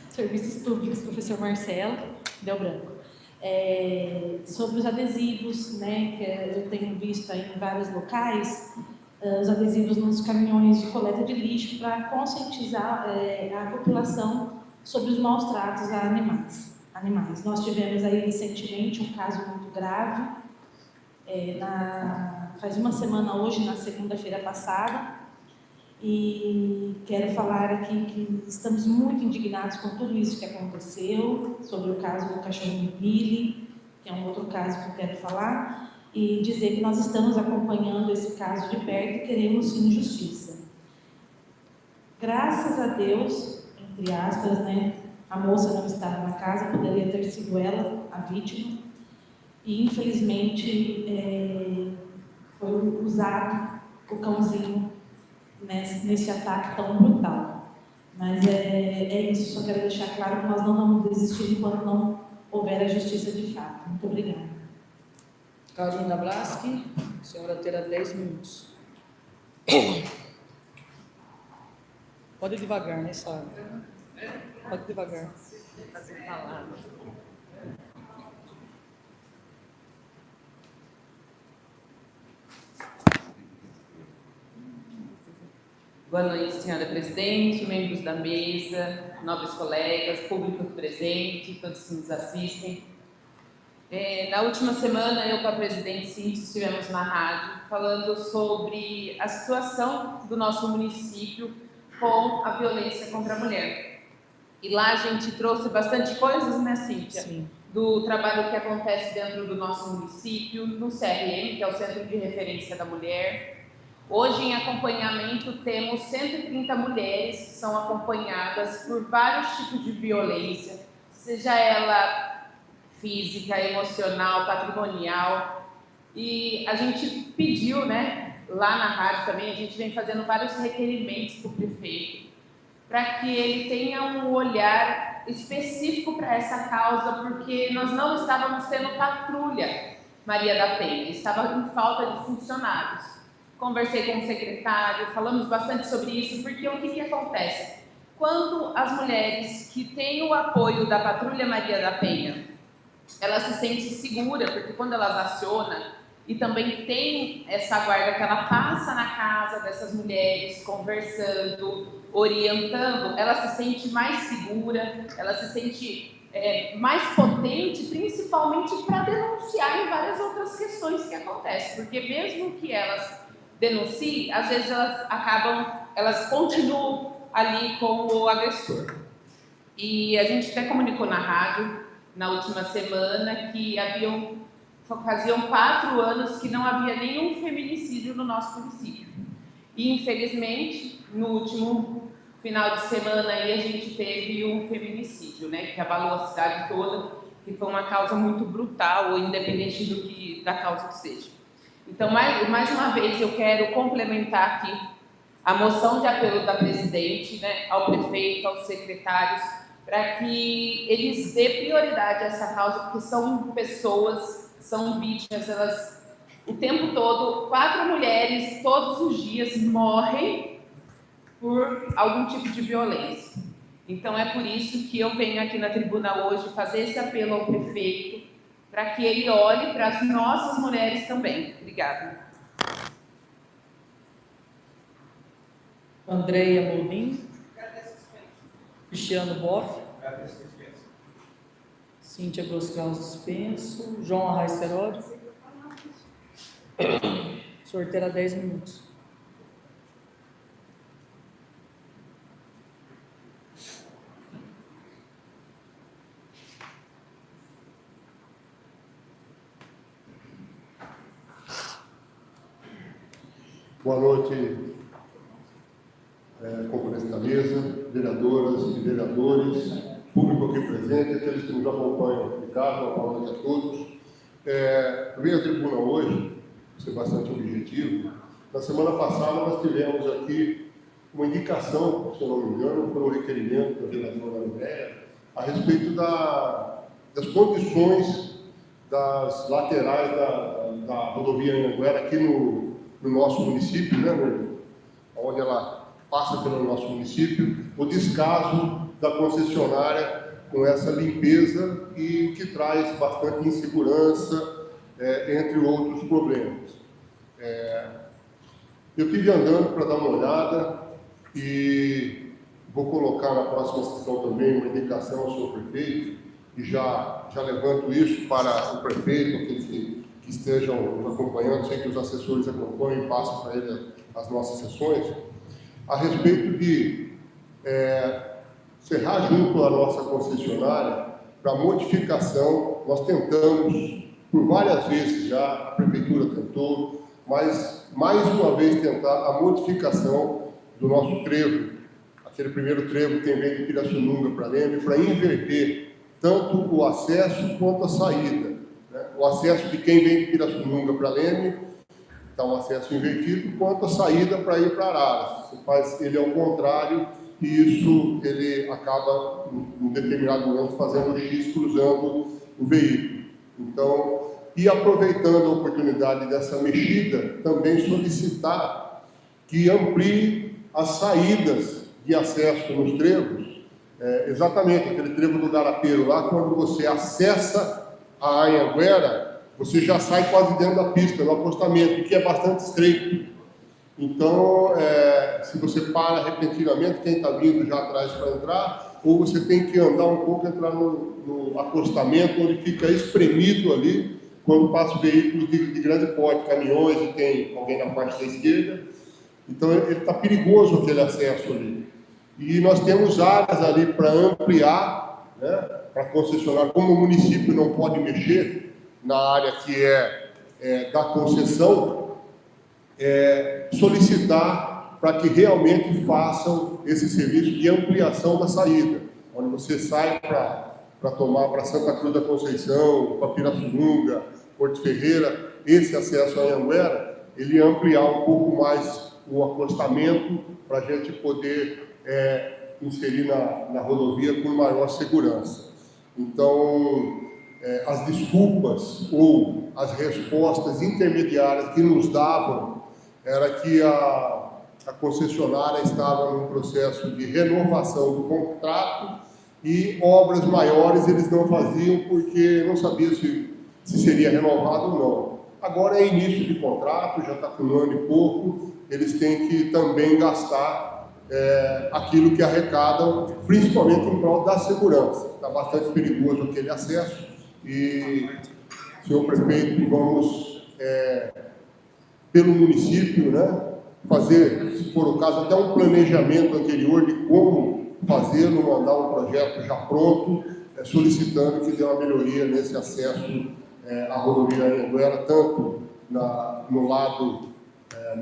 Serviços Públicos, professor Marcelo, deu branco, sobre os adesivos, né, que eu tenho visto aí em vários locais, os adesivos nos caminhões de coleta de lixo para conscientizar a população sobre os maus tratos a animais. Nós tivemos aí recentemente um caso muito grave na faz uma semana hoje, na segunda-feira passada, e quero falar aqui que estamos muito indignados com tudo isso que aconteceu, sobre o caso do cachorro Billy, que é um outro caso que eu quero falar, e dizer que nós estamos acompanhando esse caso de perto e queremos sim justiça. Graças a Deus, entre aspas, né, a moça não estava na casa, poderia ter sido ela a vítima, e infelizmente foi usado o cãozinho nesse ataque tão brutal. Mas é isso, só quero deixar claro que nós não vamos desistir enquanto não houver a justiça de fato. Muito obrigada. Karina Blaski, a senhora terá 10 minutos. Pode ir devagar, né, Sara? Pode ir devagar. Boa noite, senhora presidente, membros da mesa, nobres colegas, público presente, todos que nos assistem. Na última semana, eu com a presidente Cíntia estivemos na rádio falando sobre a situação do nosso município com a violência contra a mulher. E lá a gente trouxe bastante coisas, né, Cíntia? Sim. Do trabalho que acontece dentro do nosso município, no CRM, que é o Centro de Referência da Mulher. Hoje, em acompanhamento, temos 130 mulheres que são acompanhadas por vários tipos de violência, seja ela física, emocional, patrimonial. E a gente pediu, né, lá na rádio também, a gente vem fazendo vários requerimentos para o prefeito, para que ele tenha um olhar específico para essa causa, porque nós não estávamos tendo patrulha Maria da Penha, estava em falta de funcionários. Conversei com o secretário, falamos bastante sobre isso, porque o que acontece? Quando as mulheres que têm o apoio da Patrulha Maria da Penha, elas se sentem seguras, porque quando elas acionam, e também tem essa guarda que ela passa na casa dessas mulheres, conversando, orientando, ela se sente mais segura, ela se sente mais potente, principalmente para denunciar em várias outras questões que acontecem, porque mesmo que elas denunciem, às vezes elas continuam ali com o agressor. E a gente até comunicou na rádio, na última semana, que faziam 4 anos que não havia nenhum feminicídio no nosso município. E, infelizmente, no último final de semana aí, a gente teve um feminicídio, né, que abalou a cidade toda, que foi uma causa muito brutal, ou independente da causa que seja. Então, mais uma vez, eu quero complementar aqui a moção de apelo da presidente, né, ao prefeito, aos secretários, para que eles dêem prioridade a essa causa, porque são pessoas, são vítimas, elas, o tempo todo, 4 mulheres, todos os dias, morrem por algum tipo de violência. Então, é por isso que eu venho aqui na tribuna hoje fazer esse apelo ao prefeito, para que ele olhe para as nossas mulheres também. Obrigada. Andréia Molim. Cristiano Boff. Cíntia Groscal dispenso. João Arraes Herodes. O senhor terá 10 minutos. Boa noite, componentes da mesa, vereadoras e vereadores, público aqui presente, aqueles que nos acompanham de casa, boa noite a todos. Eu venho à tribuna hoje, vou ser bastante objetivo. Na semana passada nós tivemos aqui uma indicação, se eu não me engano, por um requerimento da vereadora Andréia, a respeito das condições das laterais da rodovia Anhanguera aqui no nosso município, né, onde ela passa pelo nosso município, o descaso da concessionária com essa limpeza e que traz bastante insegurança, entre outros problemas. Eu estive andando para dar uma olhada e vou colocar na próxima sessão também uma indicação ao senhor prefeito, e já levanto isso para o prefeito, aqueles que que estejam nos acompanhando, sei que os assessores acompanham e passam para eles as nossas sessões, a respeito de cerrar junto à nossa concessionária para modificação. Nós tentamos, por várias vezes já, a Prefeitura tentou, mas mais uma vez tentar a modificação do nosso trevo, aquele primeiro trevo que vem de Pirassununga para Leme, para inverter tanto o acesso quanto a saída. Né? O acesso de quem vem de Pirassununga para Leme está um acesso invertido, quanto a saída para ir para Araras. Você faz ele ao contrário, e isso ele acaba, em determinado momento, fazendo o X cruzando o veículo. Então, e aproveitando a oportunidade dessa mexida, também solicitar que amplie as saídas de acesso nos trevos, exatamente aquele trevo do Garapeiro lá, quando você acessa a Anhanguera, você já sai quase dentro da pista, no acostamento, que é bastante estreito. Então, se você para repentinamente, quem está vindo já atrás para entrar, ou você tem que andar um pouco, entrar no acostamento, onde fica espremido ali, quando passam veículos de grande porte, caminhões, e tem alguém na parte da esquerda. Então, ele está perigoso aquele acesso ali. E nós temos áreas ali para ampliar, né, para concessionar, como o município não pode mexer na área que da concessão, solicitar para que realmente façam esse serviço de ampliação da saída, onde você sai para tomar para Santa Cruz da Conceição, para Pirassununga, Porto Ferreira, esse acesso à Anhanguera, ele ampliar um pouco mais o acostamento para a gente poder inserir na rodovia com maior segurança. Então, as desculpas ou as respostas intermediárias que nos davam era que a concessionária estava num processo de renovação do contrato e obras maiores eles não faziam porque não sabiam se seria renovado ou não. Agora é início de contrato, já está com um ano e pouco, eles têm que também gastar aquilo que arrecadam, principalmente em prol da segurança. Está bastante perigoso aquele acesso e, senhor prefeito, vamos, pelo município, né, fazer, se for o caso, até um planejamento anterior de como fazê-lo, mandar um projeto já pronto, solicitando que dê uma melhoria nesse acesso à rodovia Anhanguera, tanto no lado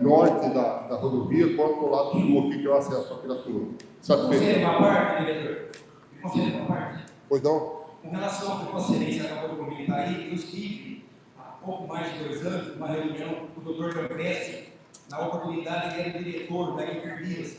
norte da rodovia, quanto no lado sul, aqui, que é o acesso para Pirassununga. Satisfeito? Conselho, uma parte, vereador. Conselho, uma parte. Pois não? Com relação ao que Vossa Excelência acabou de comentar aí, eu estive há pouco mais de 2 anos numa reunião com o Dr. Campestre, na oportunidade ele era diretor da Intervias.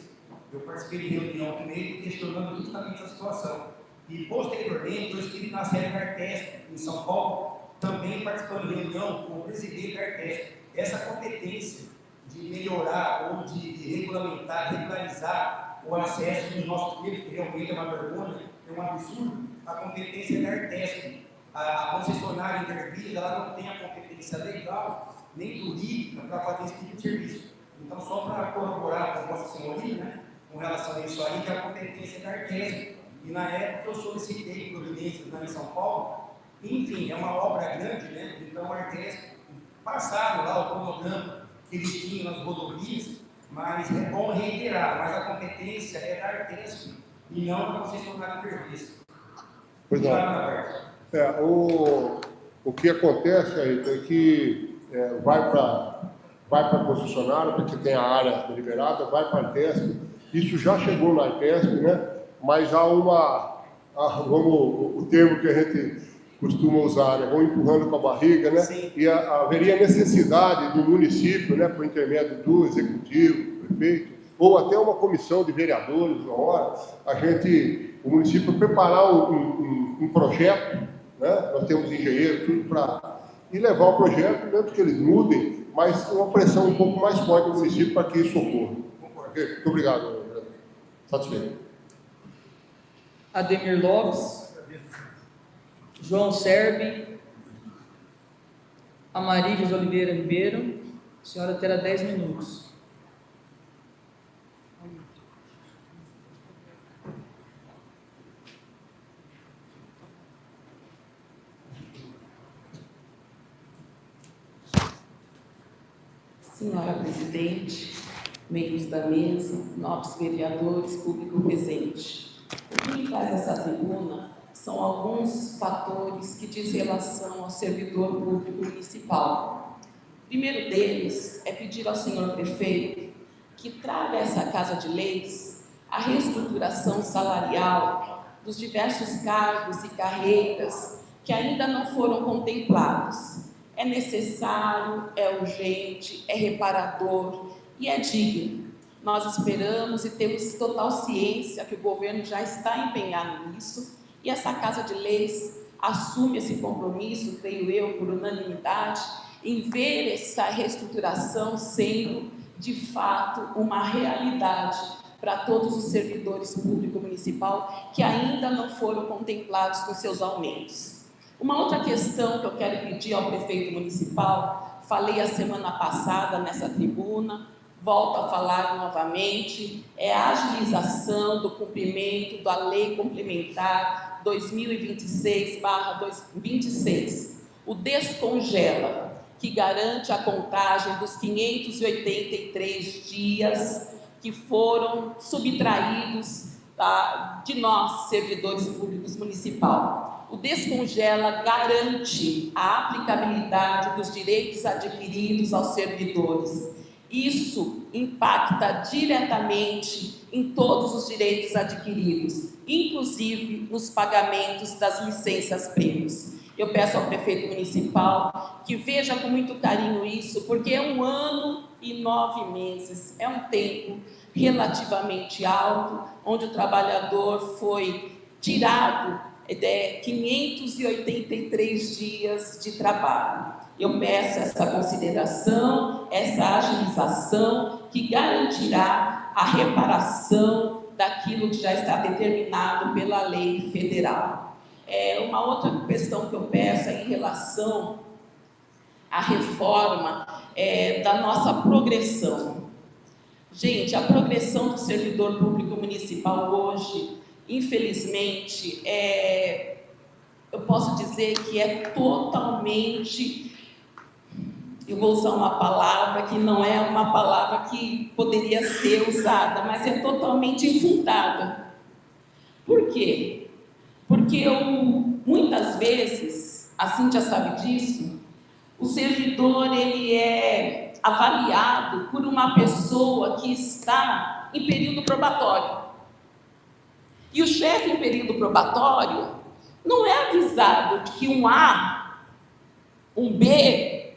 Eu participei de reunião com ele questionando justamente essa situação. E posteriormente eu estive na sede da Artesp, em São Paulo, também participando de reunião com o presidente da Artesp. Essa competência de melhorar ou de regulamentar, regularizar o acesso dos nossos filhos, que realmente é uma vergonha, é um absurdo, a competência é da Artesp. A concessionária Intervias, ela não tem a competência legal nem jurídica para fazer esse tipo de serviço. Então, só para corroborar com a Vossa Senhoria, né, com relação a isso aí, que a competência é da Artesp. E na época eu solicitei providências lá em São Paulo. Enfim, é uma obra grande, né? Então a Artesp passaram lá o cronograma que eles tinham nas rodovias, mas é bom reiterar, mas a competência é da Artesp e não da concessionária Intervias. Pois não. O que acontece aí é que vai para a concessionária, porque tem a área deliberada, vai para a Artesp. Isso já chegou na Artesp, né? Mas há o termo que a gente costuma usar, né? Vão empurrando com a barriga, né? Sim. E haveria necessidade do município, né, por intermédio do executivo, do prefeito, ou até uma comissão de vereadores, na hora, o município preparar um projeto, né? Nós temos engenheiros, tudo e levar o projeto, mesmo que eles mudem, mas uma pressão um pouco mais forte do município para que isso ocorra. Muito obrigado, vereador. Satisfeito. Ademir Lopes, João Serbi, Amarílis Oliveira Ribeiro. A senhora terá 10 minutos. Senhora Presidente, membros da mesa, nobres vereadores, público presente. O que me traz essa tribuna são alguns fatores que diz relação ao servidor público municipal. O primeiro deles é pedir ao senhor prefeito que traga a essa Casa de Leis a reestruturação salarial dos diversos cargos e carreiras que ainda não foram contemplados. É necessário, é urgente, é reparador e é digno. Nós esperamos e temos total ciência que o governo já está empenhado nisso e essa Casa de Leis assume esse compromisso, creio eu, por unanimidade, em ver essa reestruturação sendo, de fato, uma realidade para todos os servidores públicos municipal que ainda não foram contemplados com seus aumentos. Uma outra questão que eu quero pedir ao prefeito municipal, falei a semana passada nessa tribuna, volto a falar novamente, é a agilização do cumprimento da Lei Complementar 2026/26, o Descongela, que garante a contagem dos 583 dias que foram subtraídos de nós, servidores públicos municipais. O Descongela garante a aplicabilidade dos direitos adquiridos aos servidores. Isso impacta diretamente em todos os direitos adquiridos, inclusive nos pagamentos das licenças-prêmios. Eu peço ao prefeito municipal que veja com muito carinho isso, porque é 1 ano e 9 meses, é um tempo relativamente alto, onde o trabalhador foi tirado 583 dias de trabalho. Eu peço essa consideração, essa agilização, que garantirá a reparação daquilo que já está determinado pela lei federal. Uma outra questão que eu peço é em relação à reforma da nossa progressão. Gente, a progressão do servidor público municipal hoje, infelizmente, eu posso dizer que é totalmente, eu vou usar uma palavra que não é uma palavra que poderia ser usada, mas é totalmente infundada. Por quê? Porque muitas vezes, a Cíntia sabe disso, o servidor ele é avaliado por uma pessoa que está em período probatório. E o chefe em período probatório não é avisado de que um A, um B,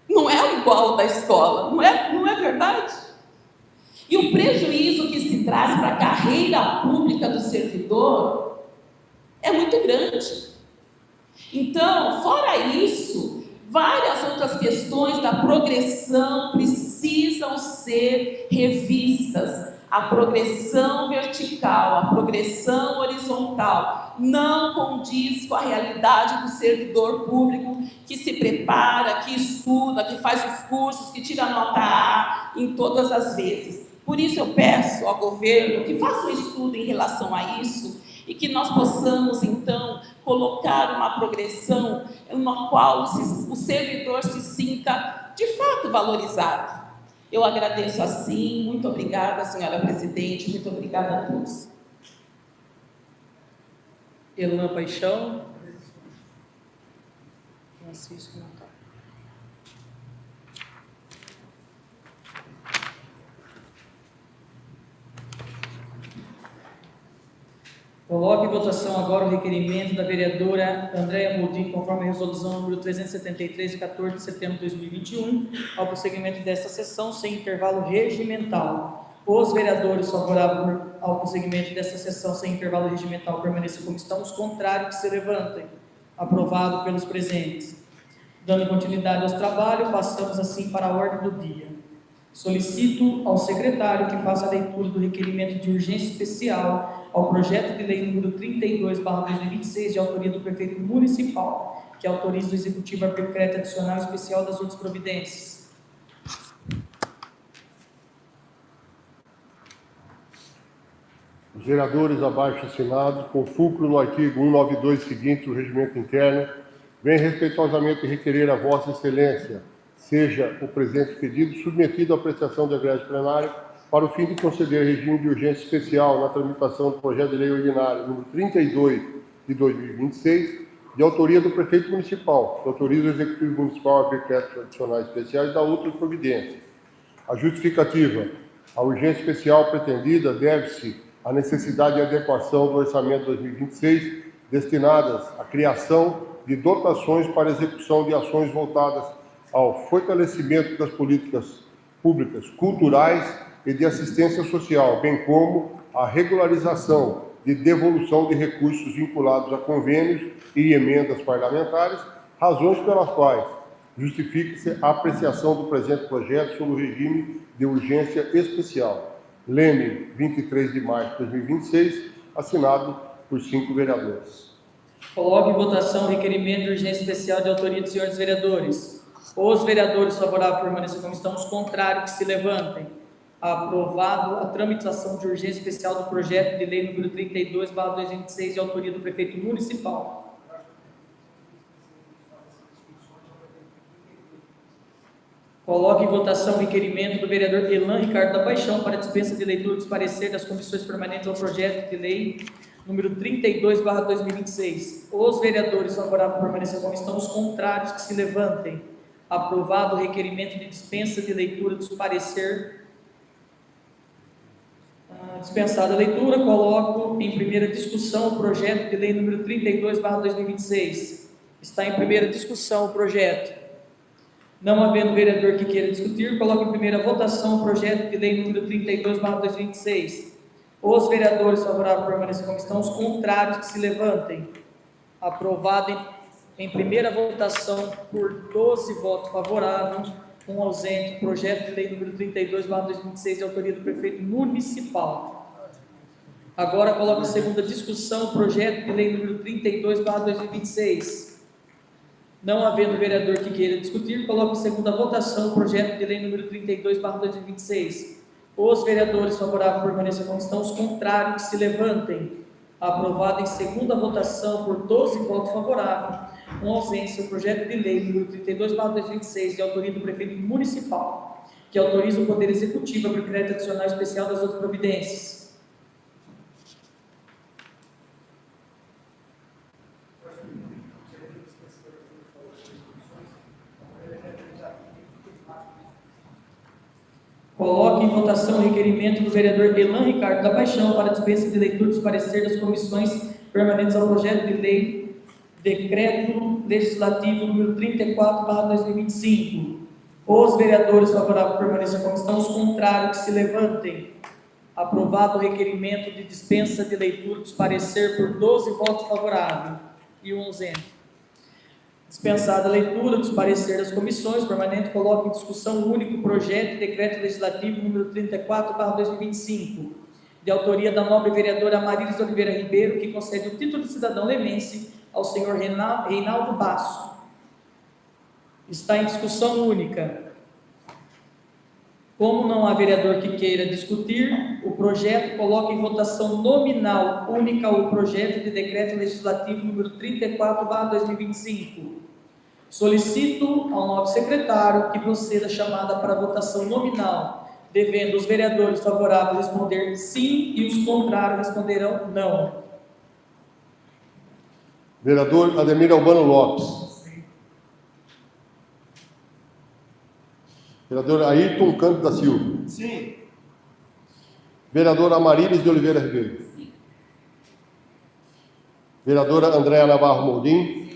não é o igual da escola, não é verdade? E o prejuízo que se traz para a carreira pública do servidor é muito grande. Então, fora isso, várias outras questões da progressão precisam ser revistas. A progressão vertical, a progressão horizontal não condiz com a realidade do servidor público que se prepara, que estuda, que faz os cursos, que tira nota A em todas as vezes. Por isso eu peço ao governo que faça um estudo em relação a isso e que nós possamos, então, colocar uma progressão na qual o servidor se sinta, de fato, valorizado. Eu agradeço assim, muito obrigada, senhora presidente, muito obrigada a todos. Elan Paixão. Francisco Natal. Coloco em votação agora o requerimento da vereadora Andréia Moldin, conforme a resolução número 373, de 14 de setembro de 2021, ao prosseguimento desta sessão, sem intervalo regimental. Os vereadores favoráveis ao prosseguimento desta sessão sem intervalo regimental permaneçam como estão, os contrários que se levantem. Aprovado pelos presentes. Dando continuidade aos trabalhos, passamos assim para a ordem do dia. Solicito ao secretário que faça a leitura do requerimento de urgência especial ao projeto de lei número 32/2026, de autoria do prefeito municipal, que autoriza o executivo a decreto adicional especial das outras providências. Os vereadores abaixo assinados, com fulcro no artigo 192 seguinte do Regimento Interno, vem respeitosamente requerer a Vossa Excelência seja o presente pedido submetido à apreciação do egrégio plenário para o fim de conceder regime de urgência especial na tramitação do projeto de lei ordinário número 32 de 2026, de autoria do prefeito municipal, que autoriza o executivo municipal a decretos adicionais especiais da outra providência. A justificativa: a urgência especial pretendida deve-se à necessidade de adequação do orçamento 2026 destinadas à criação de dotações para execução de ações voltadas ao fortalecimento das políticas públicas culturais e de assistência social, bem como a regularização de devolução de recursos vinculados a convênios e emendas parlamentares, razões pelas quais justifica-se a apreciação do presente projeto sob o regime de urgência especial. Leme, 23 de março de 2026, assinado por 5 vereadores. Coloco em votação o requerimento de urgência especial de autoria dos senhores vereadores. Os vereadores favoráveis permaneçam como estão, os contrários que se levantem. Aprovado a tramitação de urgência especial do projeto de lei número 32/2026, de autoria do prefeito municipal. Coloco em votação o requerimento do vereador Elan Ricardo da Paixão para dispensa de leitura dos pareceres das comissões permanentes ao projeto de lei número 32/2026. Os vereadores favoráveis permaneçam como estão, os contrários que se levantem. Aprovado o requerimento de dispensa de leitura dos pareceres. Dispensada a leitura, coloco em primeira discussão o projeto de lei número 32/2026. Está em primeira discussão o projeto. Não havendo vereador que queira discutir, coloco em primeira votação o projeto de lei número 32/2026. Os vereadores favoráveis permaneçam como estão, os contrários que se levantem. Aprovado em primeira votação por 12 votos favoráveis, um ausente, projeto de lei número 32/2026, de autoria do prefeito municipal. Agora coloco em segunda discussão o projeto de lei número 32/2026. Não havendo vereador que queira discutir, coloco em segunda votação o projeto de lei número 32/2026. Os vereadores favoráveis permaneçam como estão, os contrários que se levantem. Aprovado em segunda votação por 12 votos favoráveis, com ausência, o projeto de lei número 32/2026, de autoria do prefeito municipal, que autoriza o Poder Executivo a abrir crédito adicional especial das outras providências. Coloque em votação o requerimento do vereador Elan Ricardo da Paixão para dispensa de leitura dos pareceres das comissões permanentes ao projeto de lei decreto legislativo número 34/2025. Os vereadores favoráveis permaneçam como estão, os contrários que se levantem. Aprovado o requerimento de dispensa de leitura dos pareceres por 12 votos favoráveis e um ausente. Dispensada a leitura dos pareceres das comissões permanentes, coloco em discussão o único projeto de decreto legislativo número 34/2025, de autoria da nobre vereadora Marilis de Oliveira Ribeiro, que concede o título de cidadão lemense ao senhor Reinaldo Basso. Está em discussão única. Como não há vereador que queira discutir o projeto, coloco em votação nominal única o projeto de decreto legislativo número 34/2025. Solicito ao novo secretário que proceda a chamada para votação nominal, devendo os vereadores favoráveis responder sim e os contrários responderão não. Vereador Ademir Albano Lopes. Vereador Ayrton Canto da Silva. Sim. Vereadora Amarilis de Oliveira Ribeiro. Sim. Vereadora Andréa Navarro Moldim. Sim.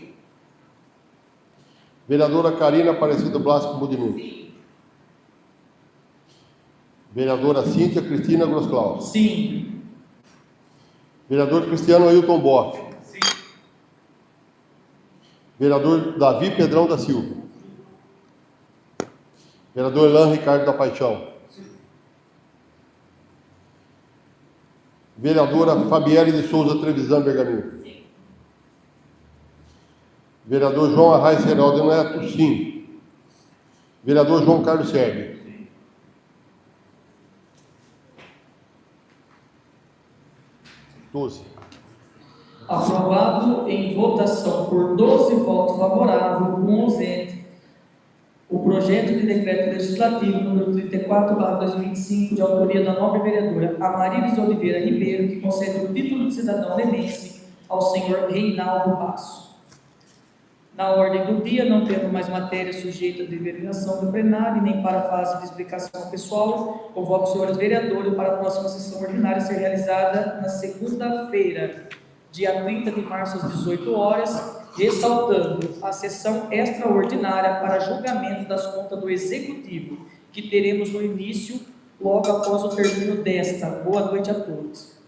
Vereadora Karina Aparecida Blasco Mudimir. Sim. Vereadora Cíntia Cristina Grosclau. Sim. Vereador Cristiano Ailton Boff. Sim. Vereador Davi Pedrão da Silva. Vereador Elan Ricardo da Paixão. Vereadora Fabielle de Souza Trevisan Bergamin. Sim. Vereador João Arraes Geraldo Neto, sim. Vereador João Carlos Sérgio. Sim. 12. Aprovado em votação por 12 votos favoráveis, um ausente, o projeto de decreto legislativo número 34/2025, de autoria da nobre vereadora Amarílis Oliveira Ribeiro, que concede o título de cidadão lenense ao senhor Reinaldo Basso. Na ordem do dia, não tendo mais matéria sujeita à deliberação do plenário, nem para a fase de explicação pessoal, convoco os senhores vereadores para a próxima sessão ordinária ser realizada na segunda-feira, dia 30 de março, às 18 horas, ressaltando a sessão extraordinária para julgamento das contas do Executivo, que teremos no início, logo após o término desta. Boa noite a todos.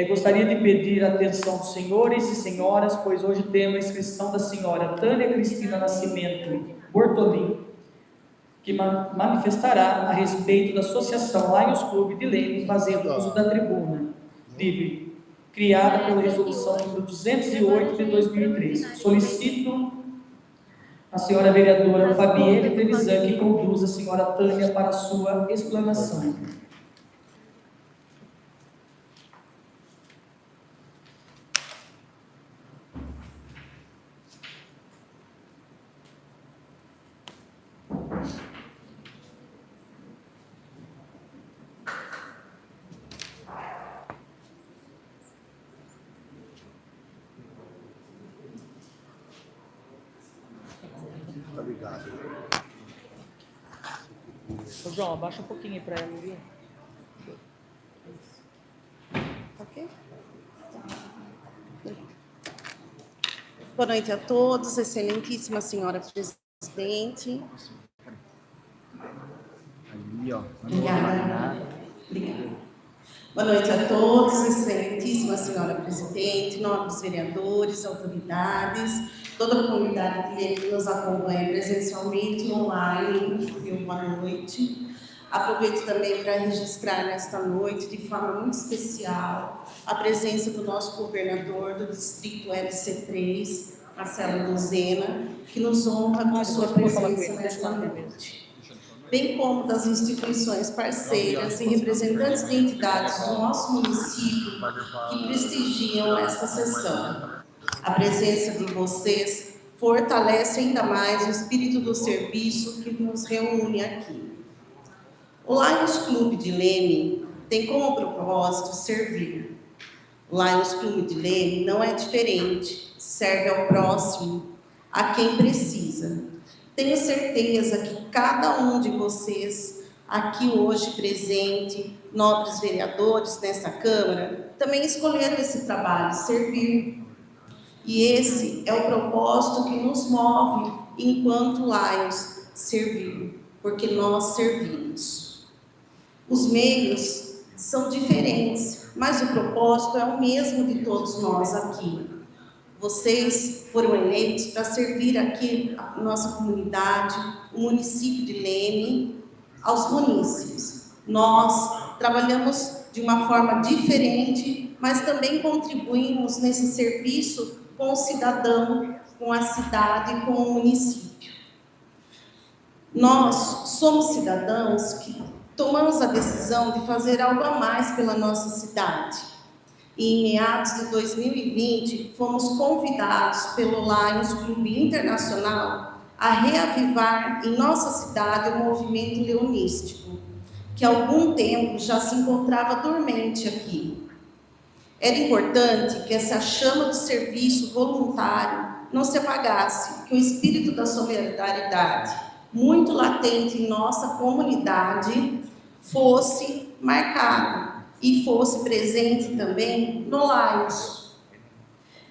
Gostaria de pedir a atenção dos senhores e senhoras, pois hoje temos a inscrição da senhora Tânia Cristina Nascimento Bortolin, que manifestará a respeito da Associação Lions Clube de Leme, fazendo uso da tribuna livre, criada pela resolução número 208 de 2003. Solicito a senhora vereadora Fabienne Trevisan que conduza a senhora Tânia para a sua explanação. Obrigado. Ô, João, abaixa um pouquinho para ela, viu? Ok? Boa noite a todos, excelentíssima senhora presidente. Ali, ó. Obrigada. Obrigada. Boa noite a todos, excelentíssima senhora presidente, nobres vereadores, autoridades, toda a comunidade que nos acompanha presencialmente, online, boa noite. Aproveito também para registrar nesta noite, de forma muito especial, a presença do nosso governador do distrito LC3, Marcelo Luzena, que nos honra com sua presença nesta noite. Bem como das instituições parceiras e representantes de entidades do nosso município que prestigiam esta sessão. A presença de vocês fortalece ainda mais o espírito do serviço que nos reúne aqui. O Lions Clube de Leme tem como propósito servir. O Lions Clube de Leme não é diferente, serve ao próximo, a quem precisa. Tenho certeza que cada um de vocês, aqui hoje presente, nobres vereadores nessa Câmara, também escolheram esse trabalho, servir. E esse é o propósito que nos move enquanto Lions, servir, porque nós servimos. Os meios são diferentes, mas o propósito é o mesmo de todos nós aqui. Vocês foram eleitos para servir aqui a nossa comunidade, o município de Leme, aos munícipes. Nós trabalhamos de uma forma diferente, mas também contribuímos nesse serviço com o cidadão, com a cidade e com o município. Nós somos cidadãos que tomamos a decisão de fazer algo a mais pela nossa cidade. E em meados de 2020, fomos convidados pelo Lions Clube Internacional a reavivar em nossa cidade o movimento leonístico, que há algum tempo já se encontrava dormente aqui. Era importante que essa chama do serviço voluntário não se apagasse, que o espírito da solidariedade, muito latente em nossa comunidade, fosse marcado e fosse presente também no Lions.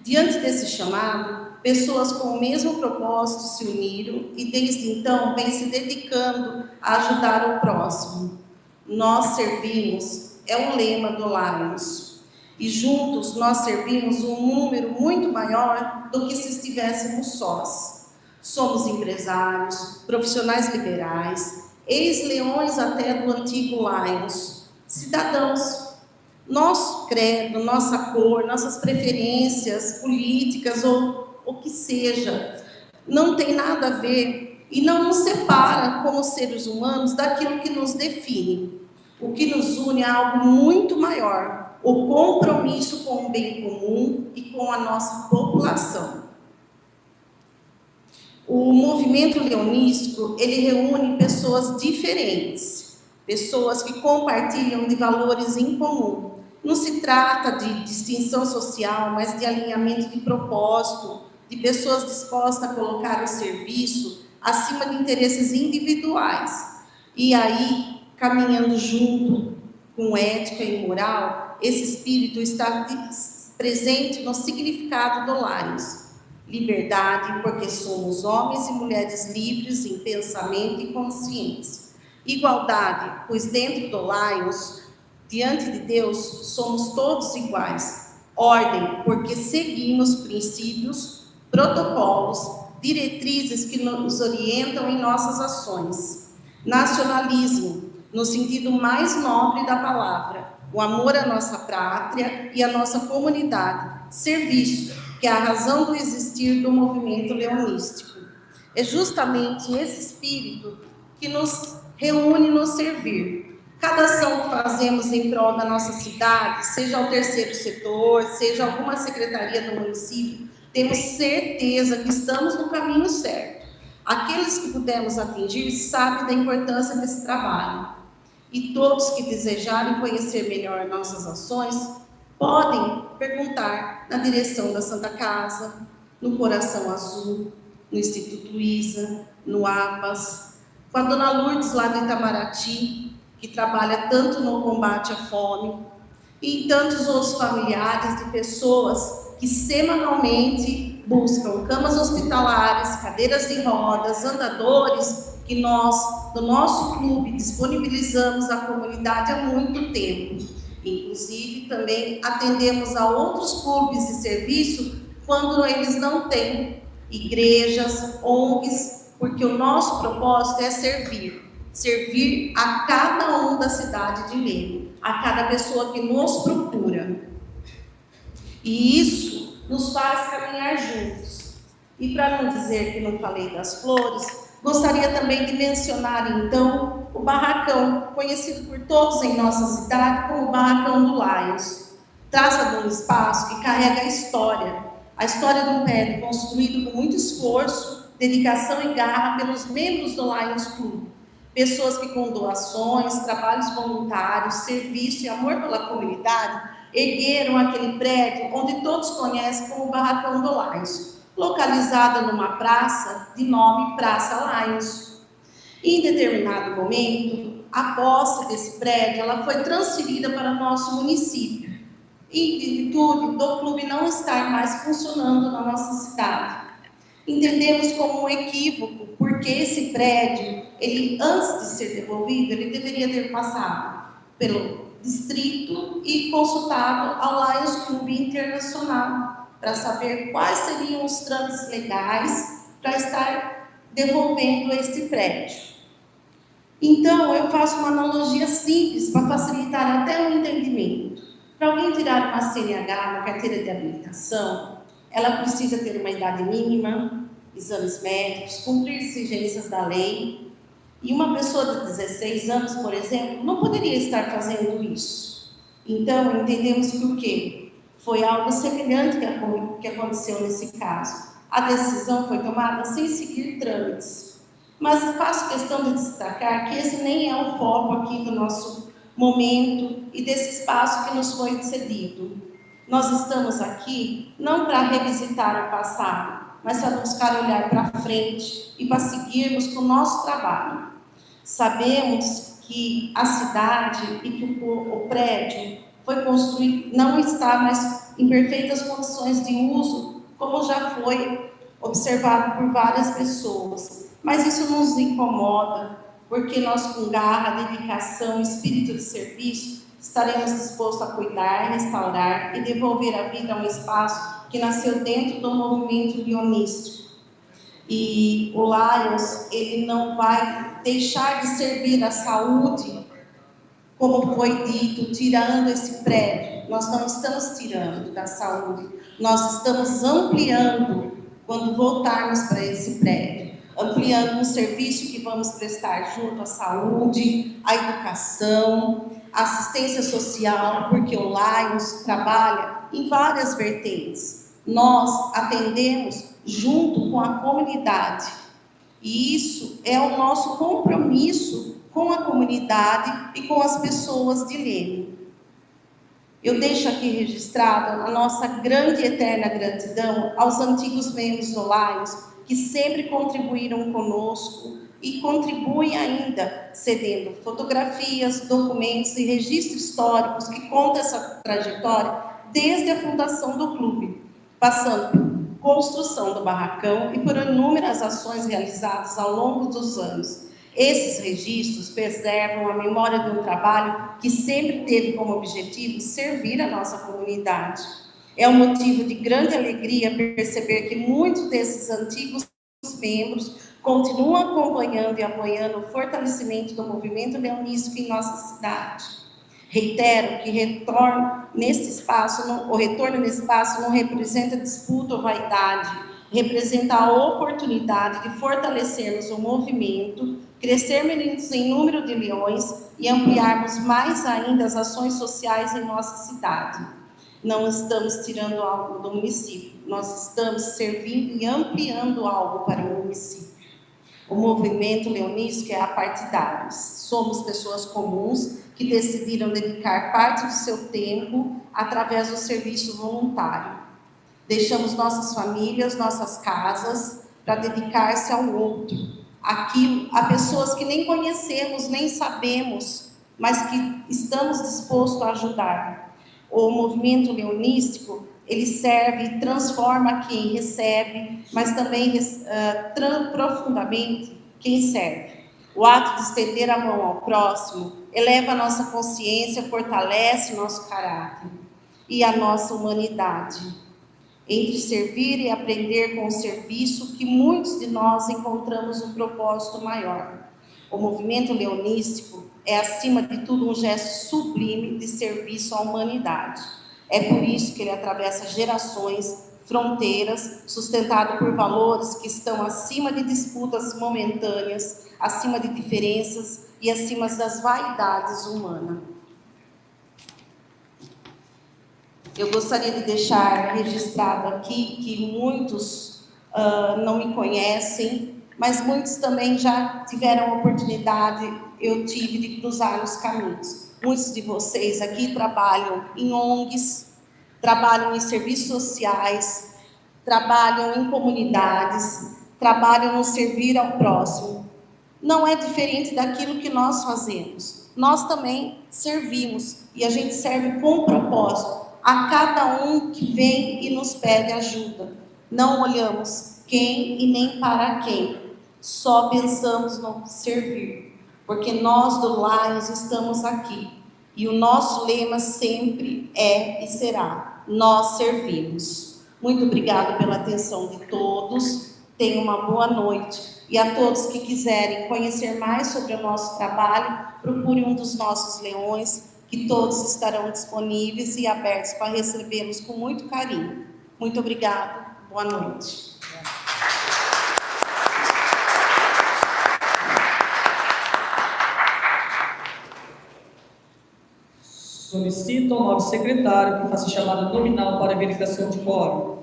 Diante desse chamado, pessoas com o mesmo propósito se uniram e desde então vêm se dedicando a ajudar o próximo. Nós servimos, é o lema do Lions. E juntos nós servimos um número muito maior do que se estivéssemos sós. Somos empresários, profissionais liberais, ex-leões até do antigo Lions, cidadãos. Nosso credo, nossa cor, nossas preferências políticas ou o que seja, não tem nada a ver e não nos separa como seres humanos daquilo que nos define. O que nos une é algo muito maior, o compromisso com o bem comum e com a nossa população. O movimento leonístico, ele reúne pessoas diferentes, pessoas que compartilham de valores em comum. Não se trata de distinção social, mas de alinhamento de propósito, de pessoas dispostas a colocar o serviço acima de interesses individuais. E aí, caminhando junto com ética e moral, esse espírito está presente no significado do Lions. Liberdade, porque somos homens e mulheres livres em pensamento e consciência. Igualdade, pois dentro do Lions, diante de Deus, somos todos iguais. Ordem, porque seguimos princípios, protocolos, diretrizes que nos orientam em nossas ações. Nacionalismo, no sentido mais nobre da palavra, o amor à nossa pátria e à nossa comunidade. Serviço, que é a razão do existir do movimento leonístico. É justamente esse espírito que nos reúne no servir. Cada ação que fazemos em prol da nossa cidade, seja o terceiro setor, seja alguma secretaria do município, temos certeza que estamos no caminho certo. Aqueles que pudermos atingir sabem da importância desse trabalho. E todos que desejarem conhecer melhor nossas ações, podem perguntar na direção da Santa Casa, no Coração Azul, no Instituto Luiza, no APAS, com a Dona Lourdes lá do Itamaraty, que trabalha tanto no combate à fome, e em tantos outros familiares de pessoas que semanalmente buscam camas hospitalares, cadeiras de rodas, andadores, que nós, do nosso clube, disponibilizamos à comunidade há muito tempo. Inclusive, também atendemos a outros clubes de serviço quando eles não têm, igrejas, ONGs, porque o nosso propósito é servir a cada um da cidade de Leme, a cada pessoa que nos procura. E isso nos faz caminhar juntos. E para não dizer que não falei das flores, gostaria também de mencionar, então, o barracão, conhecido por todos em nossa cidade como o Barracão do Lions. Trata de um espaço que carrega a história de um prédio construído com muito esforço, dedicação e garra pelos membros do Lions Club. Pessoas que com doações, trabalhos voluntários, serviço e amor pela comunidade, ergueram aquele prédio onde todos conhecem como o Barracão do Lions, localizado numa praça de nome Praça Lions. Em determinado momento, a posse desse prédio ela foi transferida para o nosso município, em virtude do clube não estar mais funcionando na nossa cidade. Entendemos como um equívoco, porque esse prédio, ele, antes de ser devolvido, ele deveria ter passado pelo distrito e consultado ao Lions Clube Internacional, para saber quais seriam os trâmites legais para estar devolvendo este prédio. Então, eu faço uma analogia simples para facilitar até o entendimento. Para alguém tirar uma CNH, uma carteira de habilitação, ela precisa ter uma idade mínima, exames médicos, cumprir exigências da lei. E uma pessoa de 16 anos, por exemplo, não poderia estar fazendo isso. Então, entendemos por quê? Foi algo semelhante que aconteceu nesse caso. A decisão foi tomada sem seguir trâmites. Mas faço questão de destacar que esse nem é o foco aqui do nosso momento e desse espaço que nos foi cedido. Nós estamos aqui não para revisitar o passado, mas para buscar olhar para frente e para seguirmos com o nosso trabalho. Sabemos que a cidade e que o prédio foi construído, não está mais em perfeitas condições de uso, como já foi observado por várias pessoas. Mas isso nos incomoda, porque nós, com garra, dedicação, espírito de serviço, estaremos dispostos a cuidar, restaurar e devolver a vida a um espaço que nasceu dentro do movimento leonístico. E o Lions, ele não vai deixar de servir a saúde, como foi dito, tirando esse prédio. Nós não estamos tirando da saúde, nós estamos ampliando quando voltarmos para esse prédio, ampliando um serviço que vamos prestar junto à saúde, à educação, à assistência social, porque o Lions trabalha em várias vertentes. nós atendemos junto com a comunidade. E isso é o nosso compromisso com a comunidade e com as pessoas de Leme. Eu deixo aqui registrado a nossa grande e eterna gratidão aos antigos membros do Lions, que sempre contribuíram conosco e contribuem ainda, cedendo fotografias, documentos e registros históricos que contam essa trajetória desde a fundação do clube, passando por construção do barracão e por inúmeras ações realizadas ao longo dos anos. Esses registros preservam a memória de um trabalho que sempre teve como objetivo servir a nossa comunidade. É um motivo de grande alegria perceber que muitos desses antigos membros continuam acompanhando e apoiando o fortalecimento do movimento leonístico em nossa cidade. Reitero que o retorno nesse espaço não representa disputa ou vaidade, representa a oportunidade de fortalecermos o movimento, crescermos em número de leões e ampliarmos mais ainda as ações sociais em nossa cidade. Não estamos tirando algo do município, nós estamos servindo e ampliando algo para o município. O movimento leonístico é apartidário. Somos pessoas comuns que decidiram dedicar parte do seu tempo através do serviço voluntário. Deixamos nossas famílias, nossas casas, para dedicar-se ao outro, a pessoas que nem conhecemos, nem sabemos, mas que estamos dispostos a ajudar. O movimento leonístico, ele serve e transforma quem recebe, mas também profundamente quem serve. O ato de estender a mão ao próximo eleva a nossa consciência, fortalece o nosso caráter e a nossa humanidade. Entre servir e aprender com o serviço, que muitos de nós encontramos um propósito maior. O movimento leonístico é, acima de tudo, um gesto sublime de serviço à humanidade. É por isso que ele atravessa gerações, fronteiras, sustentado por valores que estão acima de disputas momentâneas, acima de diferenças e acima das vaidades humanas. Eu gostaria de deixar registrado aqui que muitos não me conhecem, mas muitos também já tiveram a oportunidade, eu tive, de cruzar os caminhos. Muitos de vocês aqui trabalham em ONGs, trabalham em serviços sociais, trabalham em comunidades, trabalham no servir ao próximo. Não é diferente daquilo que nós fazemos. Nós também servimos e a gente serve com propósito a cada um que vem e nos pede ajuda. Não olhamos quem e nem para quem, só pensamos no servir, porque nós do Lions estamos aqui e o nosso lema sempre é e será: nós servimos. Muito obrigada pela atenção de todos, tenham uma boa noite. E a todos que quiserem conhecer mais sobre o nosso trabalho, procure um dos nossos leões, que todos estarão disponíveis e abertos para recebê-los com muito carinho. Muito obrigada, boa noite. Solicito ao novo secretário que faça chamada nominal para verificação de quórum.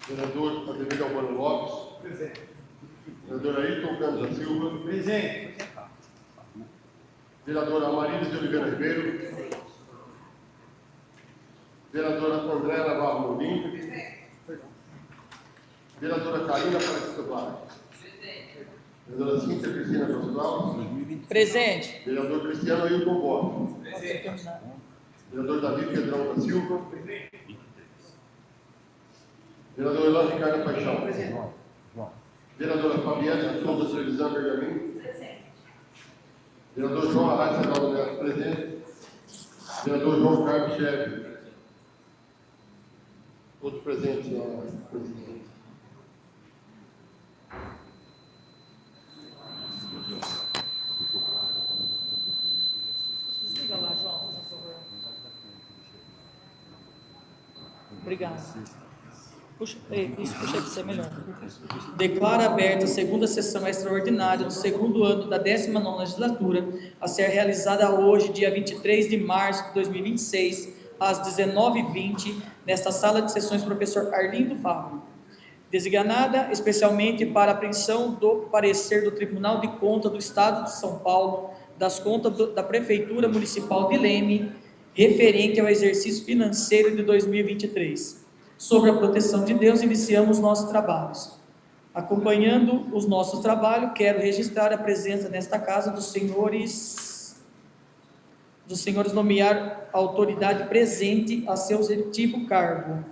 Vereador Ademir Albano Lopes. Presente. Vereador Ayrton Campos da Silva. Presente. Vereadora Amarília de Oliveira Ribeiro. Presente. Vereadora Andréa Navarro Mourinho. Presente. Vereadora Karina Aparecida Vale. Presente. Vereadora Cíntia Cristina Gonçalves. Presente. Vereador Cristiano Ailton Borges. Presente. Vereador Davi Pedrão da Silva. Presente. Vereador Elan Ricardo Paixão. Presente. Vereadora Fabiana Souza Trevisan Bergamin. Presente. Vereador João Arraes Sedal Neto. Presente. Vereador João Carlos Chefe. Todos presentes na presidência. Desliga lá, João, por favor. Obrigado. Puxa, isso puxa de ser melhor. Declara aberta a segunda sessão extraordinária do segundo ano da 19ª legislatura, a ser realizada hoje, dia 23 de março de 2026, às 19h20, nesta sala de sessões professor Arlindo Fábio, designada especialmente para a apreensão do parecer do Tribunal de Contas do Estado de São Paulo, das contas da Prefeitura Municipal de Leme, referente ao exercício financeiro de 2023. Sobre a proteção de Deus, iniciamos nossos trabalhos. Acompanhando os nossos trabalhos, quero registrar a presença nesta casa dos senhores nomear a autoridade presente a seu respectivo cargo.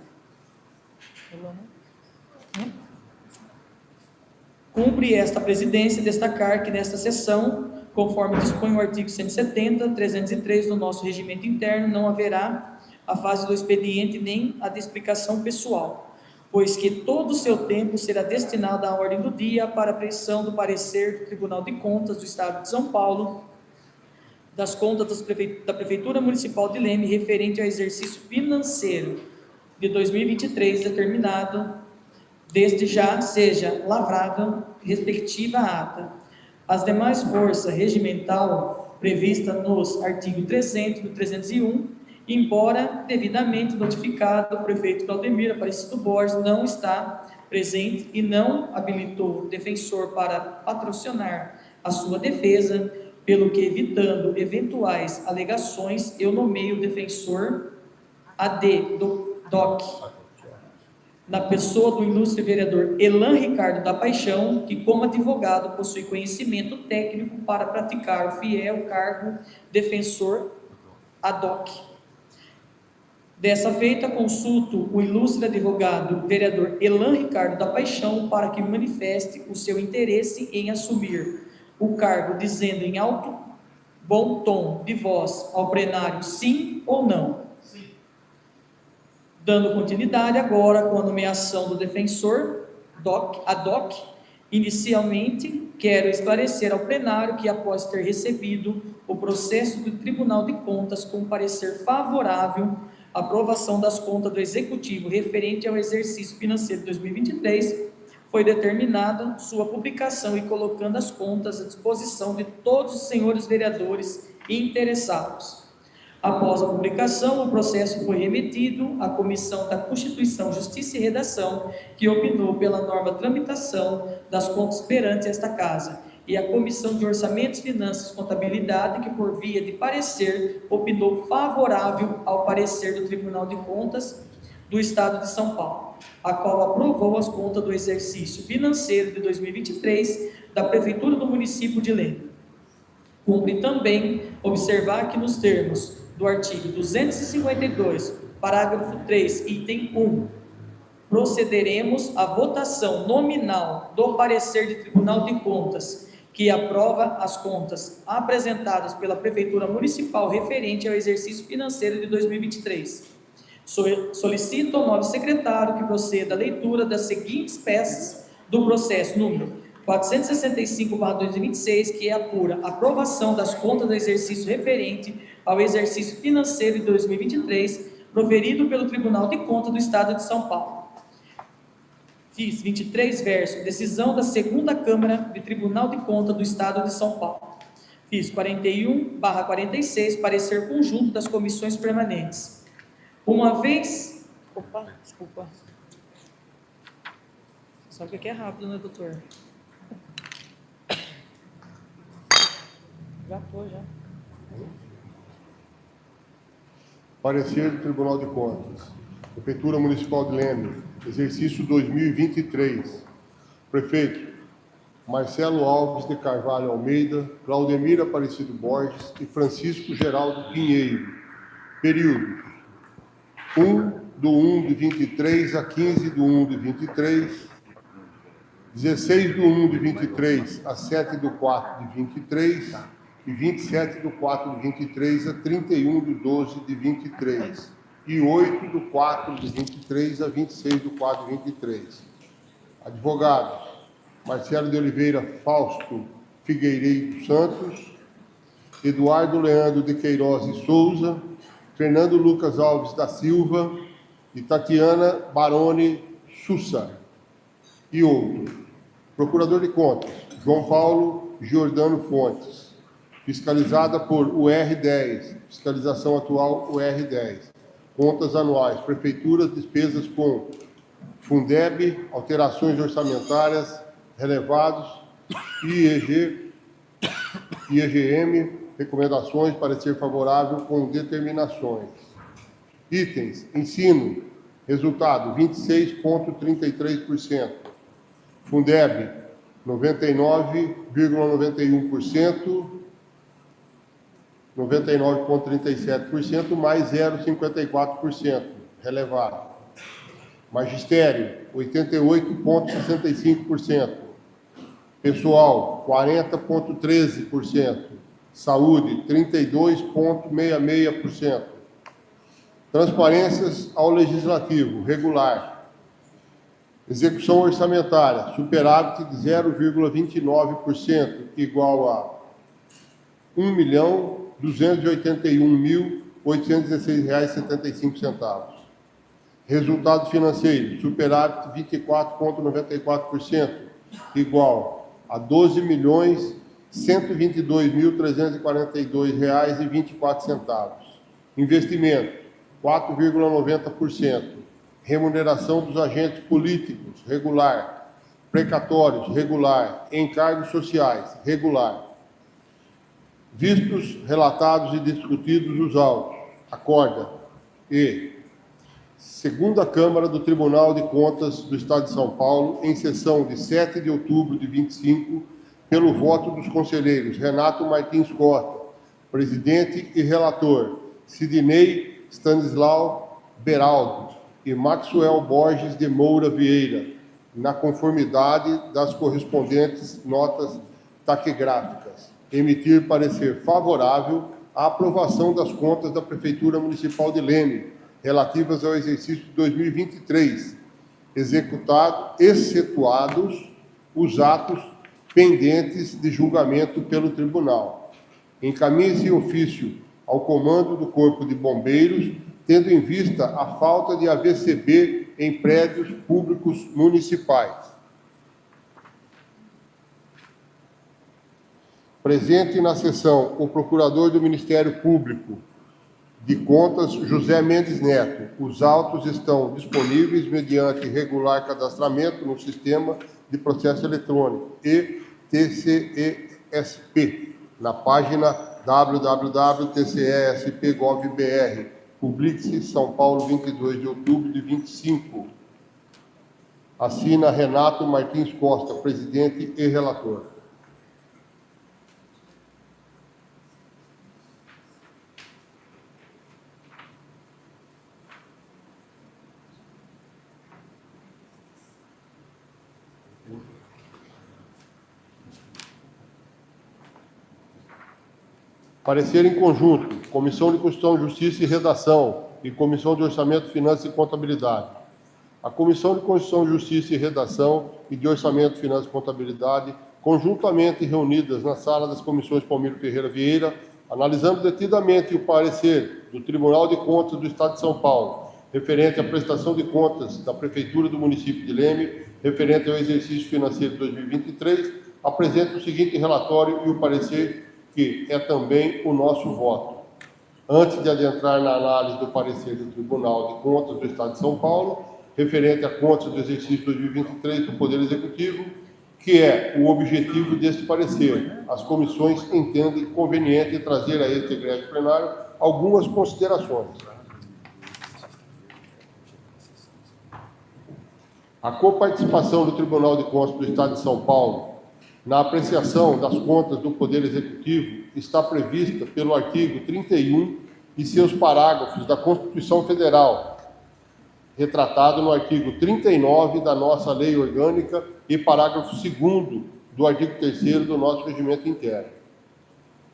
Cumpre esta presidência destacar que nesta sessão, conforme dispõe o artigo 170, 303 do nosso regimento interno, não haverá a fase do expediente nem a de explicação pessoal, pois que todo o seu tempo será destinado à ordem do dia para a apreensão do parecer do Tribunal de Contas do Estado de São Paulo, das contas da Prefeitura Municipal de Leme, referente ao exercício financeiro de 2023, determinado, desde já seja lavrada respectiva ata. As demais forças regimental prevista nos artigos 300 e 301, embora devidamente notificado, o prefeito Claudemir Aparecido Borges não está presente e não habilitou o defensor para patrocinar a sua defesa, pelo que, evitando eventuais alegações, eu nomeio o defensor AD do DOC, na pessoa do ilustre vereador Elan Ricardo da Paixão, que como advogado possui conhecimento técnico para praticar o fiel cargo defensor ad hoc. Dessa feita, consulto o ilustre advogado vereador Elan Ricardo da Paixão para que manifeste o seu interesse em assumir o cargo, dizendo em alto bom tom de voz ao plenário sim ou não. Sim. Dando continuidade agora com a nomeação do defensor ad hoc, inicialmente quero esclarecer ao plenário que, após ter recebido o processo do Tribunal de Contas com parecer favorável à aprovação das contas do Executivo referente ao exercício financeiro de 2023, foi determinada sua publicação e colocando as contas à disposição de todos os senhores vereadores interessados. Após a publicação, o processo foi remetido à Comissão da Constituição, Justiça e Redação, que opinou pela norma tramitação das contas perante esta Casa, e a Comissão de Orçamentos, Finanças e Contabilidade, que por via de parecer, opinou favorável ao parecer do Tribunal de Contas do Estado de São Paulo, a qual aprovou as contas do exercício financeiro de 2023 da Prefeitura do município de Leme. Cumpre também observar que nos termos do artigo 252, parágrafo 3, item 1, procederemos à votação nominal do parecer do Tribunal de Contas, que aprova as contas apresentadas pela Prefeitura Municipal referente ao exercício financeiro de 2023. Solicito ao novo secretário que proceda à leitura das seguintes peças do processo número 465/2026, que apura a aprovação das contas do exercício referente ao exercício financeiro de 2023, proferido pelo Tribunal de Contas do Estado de São Paulo. Fiz 23 verso, decisão da segunda Câmara de Tribunal de Contas do Estado de São Paulo. Fiz 41/46, parecer conjunto das comissões permanentes. Uma vez... Opa, desculpa. Você sabe que é rápido, né, doutor? Já foi, já. Parecer do Tribunal de Contas. Prefeitura Municipal de Leme, exercício 2023. Prefeito Marcelo Alves de Carvalho Almeida, Claudemir Aparecido Borges e Francisco Geraldo Pinheiro. Períodos: 1/1/23 a 15/1/23, 16/1/23 a 7/4/23 e 27/4/23 a 31/12/23 e 8/4/23 a 26/4/23. Advogados: Marcelo de Oliveira Fausto Figueiredo Santos, Eduardo Leandro de Queiroz e Souza, Fernando Lucas Alves da Silva, e Tatiana Baroni Sussa, e outros. Procurador de Contas, João Paulo Giordano Fontes, fiscalizada por UR10, fiscalização atual UR10. Contas anuais, prefeituras, despesas com Fundeb, alterações orçamentárias, relevados, IEGM, recomendações, parecer favorável com determinações. Itens, ensino, resultado 26,33%. Fundeb, 99,91%, 99,37%, mais 0,54%, relevado. Magistério, 88,65%. Pessoal, 40,13%. Saúde, 32,66%. Transparências ao Legislativo, regular. Execução orçamentária, superávit de 0,29%, igual a R$ 1.281.816,75. Resultado financeiro, superávit 24,94%, igual a R$ 12.122.342,24. Investimento, 4,90%. Remuneração dos agentes políticos, regular. Precatórios, regular. Encargos sociais, regular. Vistos, relatados e discutidos os autos, acorda. E segunda Câmara do Tribunal de Contas do Estado de São Paulo, em sessão de 7 de outubro de 25, pelo voto dos conselheiros Renato Martins Costa, presidente e relator, Sidney Stanislau Beraldo e Maxwell Borges de Moura Vieira, na conformidade das correspondentes notas taquigráficas. Emitir parecer favorável à aprovação das contas da Prefeitura Municipal de Leme, relativas ao exercício de 2023, excetuados os atos pendentes de julgamento pelo Tribunal. Encaminhe-se ofício ao comando do Corpo de Bombeiros, tendo em vista a falta de AVCB em prédios públicos municipais. Presente na sessão o Procurador do Ministério Público de Contas, José Mendes Neto. Os autos estão disponíveis mediante regular cadastramento no Sistema de Processo Eletrônico, ETCESP, na página www.tcesp.gov.br. Publique-se, São Paulo, 22 de outubro de 25. Assina Renato Martins Costa, presidente e relator. Parecer em conjunto, Comissão de Constituição, Justiça e Redação e Comissão de Orçamento, Finanças e Contabilidade. A Comissão de Constituição, Justiça e Redação e de Orçamento, Finanças e Contabilidade, conjuntamente reunidas na sala das comissões Palmiro Ferreira Vieira, analisando detidamente o parecer do Tribunal de Contas do Estado de São Paulo, referente à prestação de contas da Prefeitura do município de Leme, referente ao exercício financeiro de 2023, apresenta o seguinte relatório e o parecer, que é também o nosso voto. Antes de adentrar na análise do parecer do Tribunal de Contas do Estado de São Paulo, referente a contas do exercício 2023 do Poder Executivo, que é o objetivo deste parecer, as comissões entendem conveniente trazer a este egrégio plenário algumas considerações. A coparticipação do Tribunal de Contas do Estado de São Paulo na apreciação das contas do Poder Executivo está prevista pelo artigo 31 e seus parágrafos da Constituição Federal, retratado no artigo 39 da nossa Lei Orgânica e parágrafo 2º do artigo 3º do nosso Regimento Interno.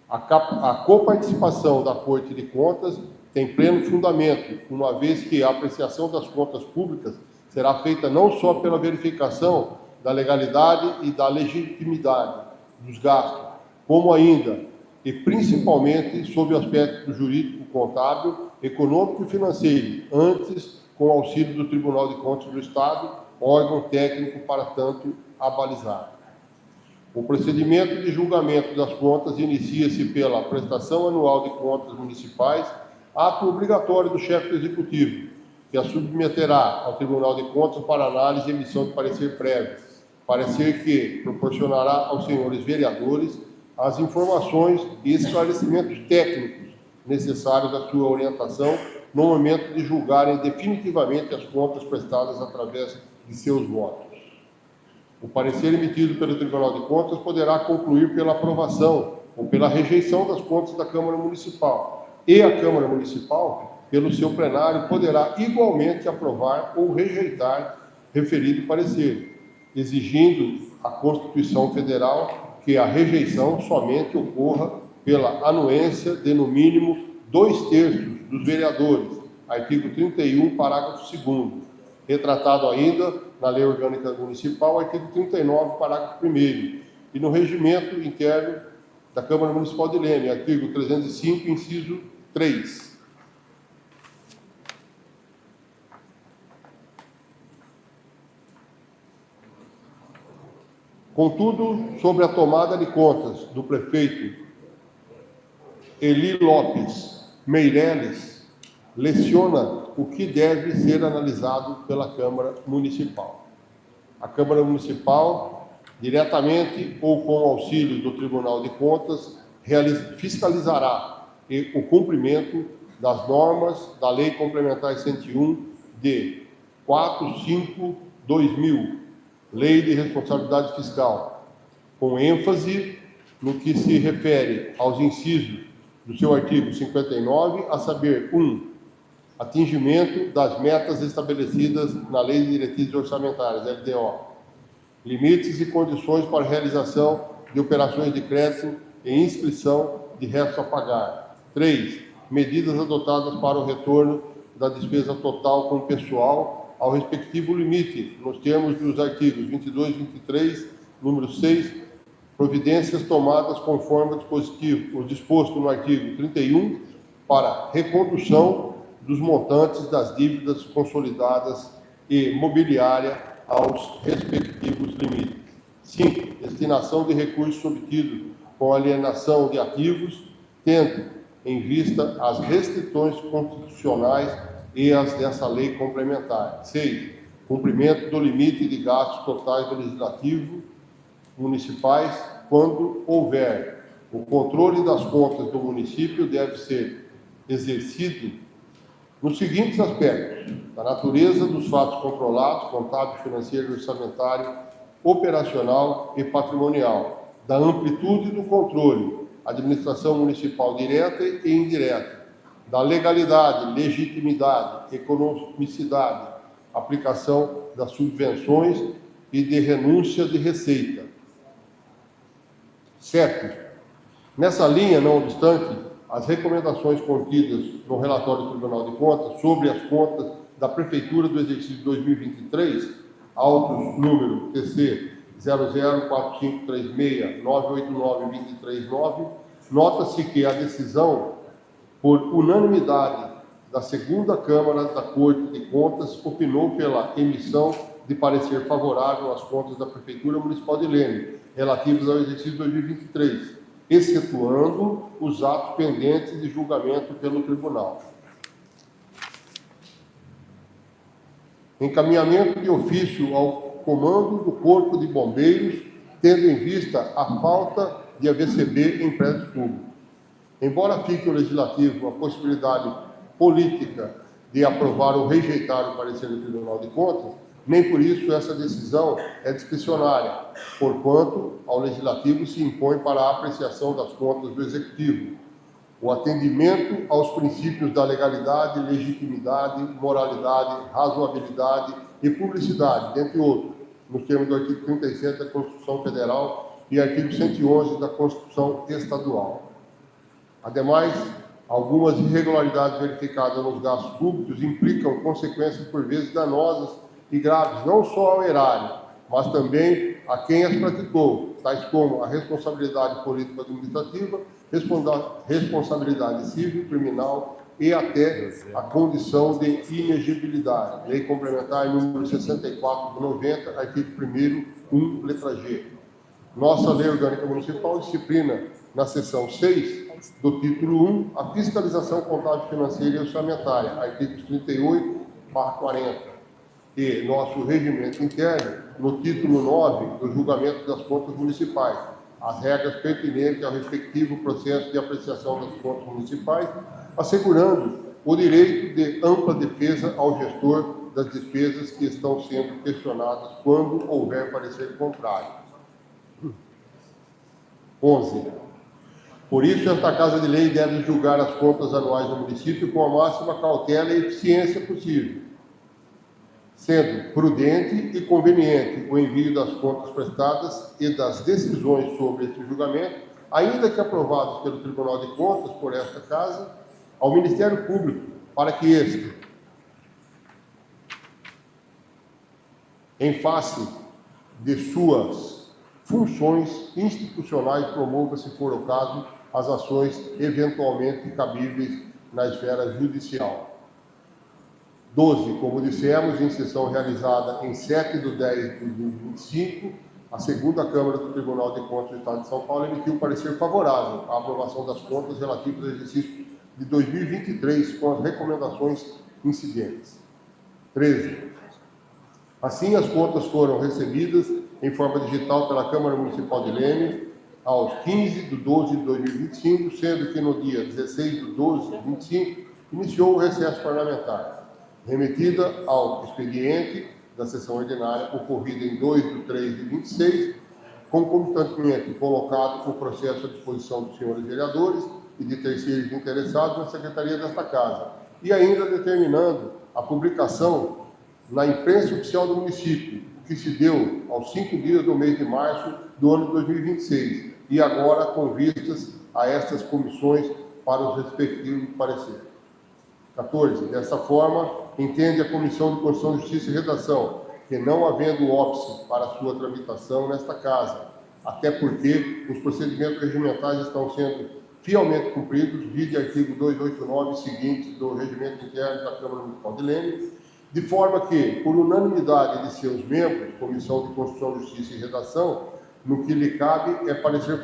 A coparticipação da Corte de Contas tem pleno fundamento, uma vez que a apreciação das contas públicas será feita não só pela verificação da legalidade e da legitimidade dos gastos, como ainda e principalmente sob o aspecto jurídico, contábil, econômico e financeiro, antes com auxílio do Tribunal de Contas do Estado, órgão técnico para tanto abalizar. O procedimento de julgamento das contas inicia-se pela prestação anual de contas municipais, ato obrigatório do chefe do Executivo, que a submeterá ao Tribunal de Contas para análise e emissão de parecer prévio, parecer que proporcionará aos senhores vereadores as informações e esclarecimentos técnicos necessários à sua orientação no momento de julgarem definitivamente as contas prestadas através de seus votos. O parecer emitido pelo Tribunal de Contas poderá concluir pela aprovação ou pela rejeição das contas da Câmara Municipal, e a Câmara Municipal, pelo seu plenário, poderá igualmente aprovar ou rejeitar referido parecer, exigindo a Constituição Federal que a rejeição somente ocorra pela anuência de, no mínimo, 2/3 dos vereadores, artigo 31, parágrafo 2º, retratado ainda na Lei Orgânica Municipal, artigo 39, parágrafo 1º, e no Regimento Interno da Câmara Municipal de Leme, artigo 305, inciso 3. Contudo, sobre a tomada de contas do prefeito Eli Lopes Meireles, leciona o que deve ser analisado pela Câmara Municipal. A Câmara Municipal, diretamente ou com auxílio do Tribunal de Contas, fiscalizará o cumprimento das normas da Lei Complementar 101 de 4/5/2000, Lei de Responsabilidade Fiscal, com ênfase no que se refere aos incisos do seu artigo 59, a saber, 1. Atingimento das metas estabelecidas na Lei de Diretrizes Orçamentárias, LDO. Limites e condições para realização de operações de crédito e inscrição de restos a pagar. 3. Medidas adotadas para o retorno da despesa total com o pessoal ao respectivo limite, nos termos dos artigos 22 e 23, número 6, providências tomadas conforme o disposto no artigo 31 para recondução dos montantes das dívidas consolidadas e mobiliária aos respectivos limites. 5. Destinação de recursos obtidos com alienação de ativos, tendo em vista as restrições constitucionais e as dessa lei complementar. 6. Cumprimento do limite de gastos totais do Legislativo municipais, quando houver. O controle das contas do município deve ser exercido nos seguintes aspectos: da natureza dos fatos controlados, contábil, financeiro, orçamentário, operacional e patrimonial, da amplitude do controle, administração municipal direta e indireta, da legalidade, legitimidade, economicidade, aplicação das subvenções e de renúncia de receita. 7. Nessa linha, não obstante, as recomendações contidas no relatório do Tribunal de Contas sobre as contas da Prefeitura do exercício 2023, autos número TC 004536989239, nota-se que a decisão, por unanimidade da segunda Câmara da Corte de Contas, opinou pela emissão de parecer favorável às contas da Prefeitura Municipal de Leme, relativas ao exercício 2023, excetuando os atos pendentes de julgamento pelo Tribunal. Encaminhamento de ofício ao comando do Corpo de Bombeiros, tendo em vista a falta de AVCB em prédios públicos. Embora fique o Legislativo a possibilidade política de aprovar ou rejeitar o parecer do Tribunal de Contas, nem por isso essa decisão é discricionária, porquanto ao Legislativo se impõe para a apreciação das contas do Executivo o atendimento aos princípios da legalidade, legitimidade, moralidade, razoabilidade e publicidade, dentre outros, nos termos do artigo 37 da Constituição Federal e artigo 111 da Constituição Estadual. Ademais, algumas irregularidades verificadas nos gastos públicos implicam consequências por vezes danosas e graves, não só ao erário, mas também a quem as praticou, tais como a responsabilidade político-administrativa, responsabilidade civil, criminal e até a condição de inexigibilidade. Lei Complementar número 64 de 90, artigo 1º, 1, letra G. Nossa Lei Orgânica Municipal disciplina, na seção 6 do título 1, a fiscalização contábil, financeira e orçamentária, artigos 38/40. E nosso regimento interno, no título 9 do julgamento das contas municipais, as regras pertinentes ao respectivo processo de apreciação das contas municipais, assegurando o direito de ampla defesa ao gestor das despesas que estão sendo questionadas quando houver parecer contrário. 11. Por isso, esta Casa de Lei deve julgar as contas anuais do município com a máxima cautela e eficiência possível, sendo prudente e conveniente o envio das contas prestadas e das decisões sobre esse julgamento, ainda que aprovados pelo Tribunal de Contas por esta Casa, ao Ministério Público, para que este, em face de suas funções institucionais, promova, se for o caso, as ações eventualmente cabíveis na esfera judicial. 12. Como dissemos, em sessão realizada em 7/10/2025, a segunda Câmara do Tribunal de Contas do Estado de São Paulo emitiu um parecer favorável à aprovação das contas relativas ao exercício de 2023, com as recomendações incidentes. 13. Assim, as contas foram recebidas em forma digital pela Câmara Municipal de Leme, aos 15/12/2025, sendo que no dia 16/12/25 iniciou o recesso parlamentar, remetida ao expediente da sessão ordinária ocorrida em 2/3/26, concomitantemente colocado o processo à disposição dos senhores vereadores e de terceiros interessados na Secretaria desta Casa, e ainda determinando a publicação na imprensa oficial do município, que se deu aos 5 dias do mês de março do ano de 2026, e agora com vistas a estas comissões para os respectivos pareceres. 14. Dessa forma, entende a Comissão de Constituição, Justiça e Redação que, não havendo óbice para sua tramitação nesta Casa, até porque os procedimentos regimentais estão sendo fielmente cumpridos, vide artigo 289 e seguintes do Regimento Interno da Câmara Municipal de Leme, de forma que, por unanimidade de seus membros, Comissão de Constituição, Justiça e Redação, no que lhe cabe é de parecer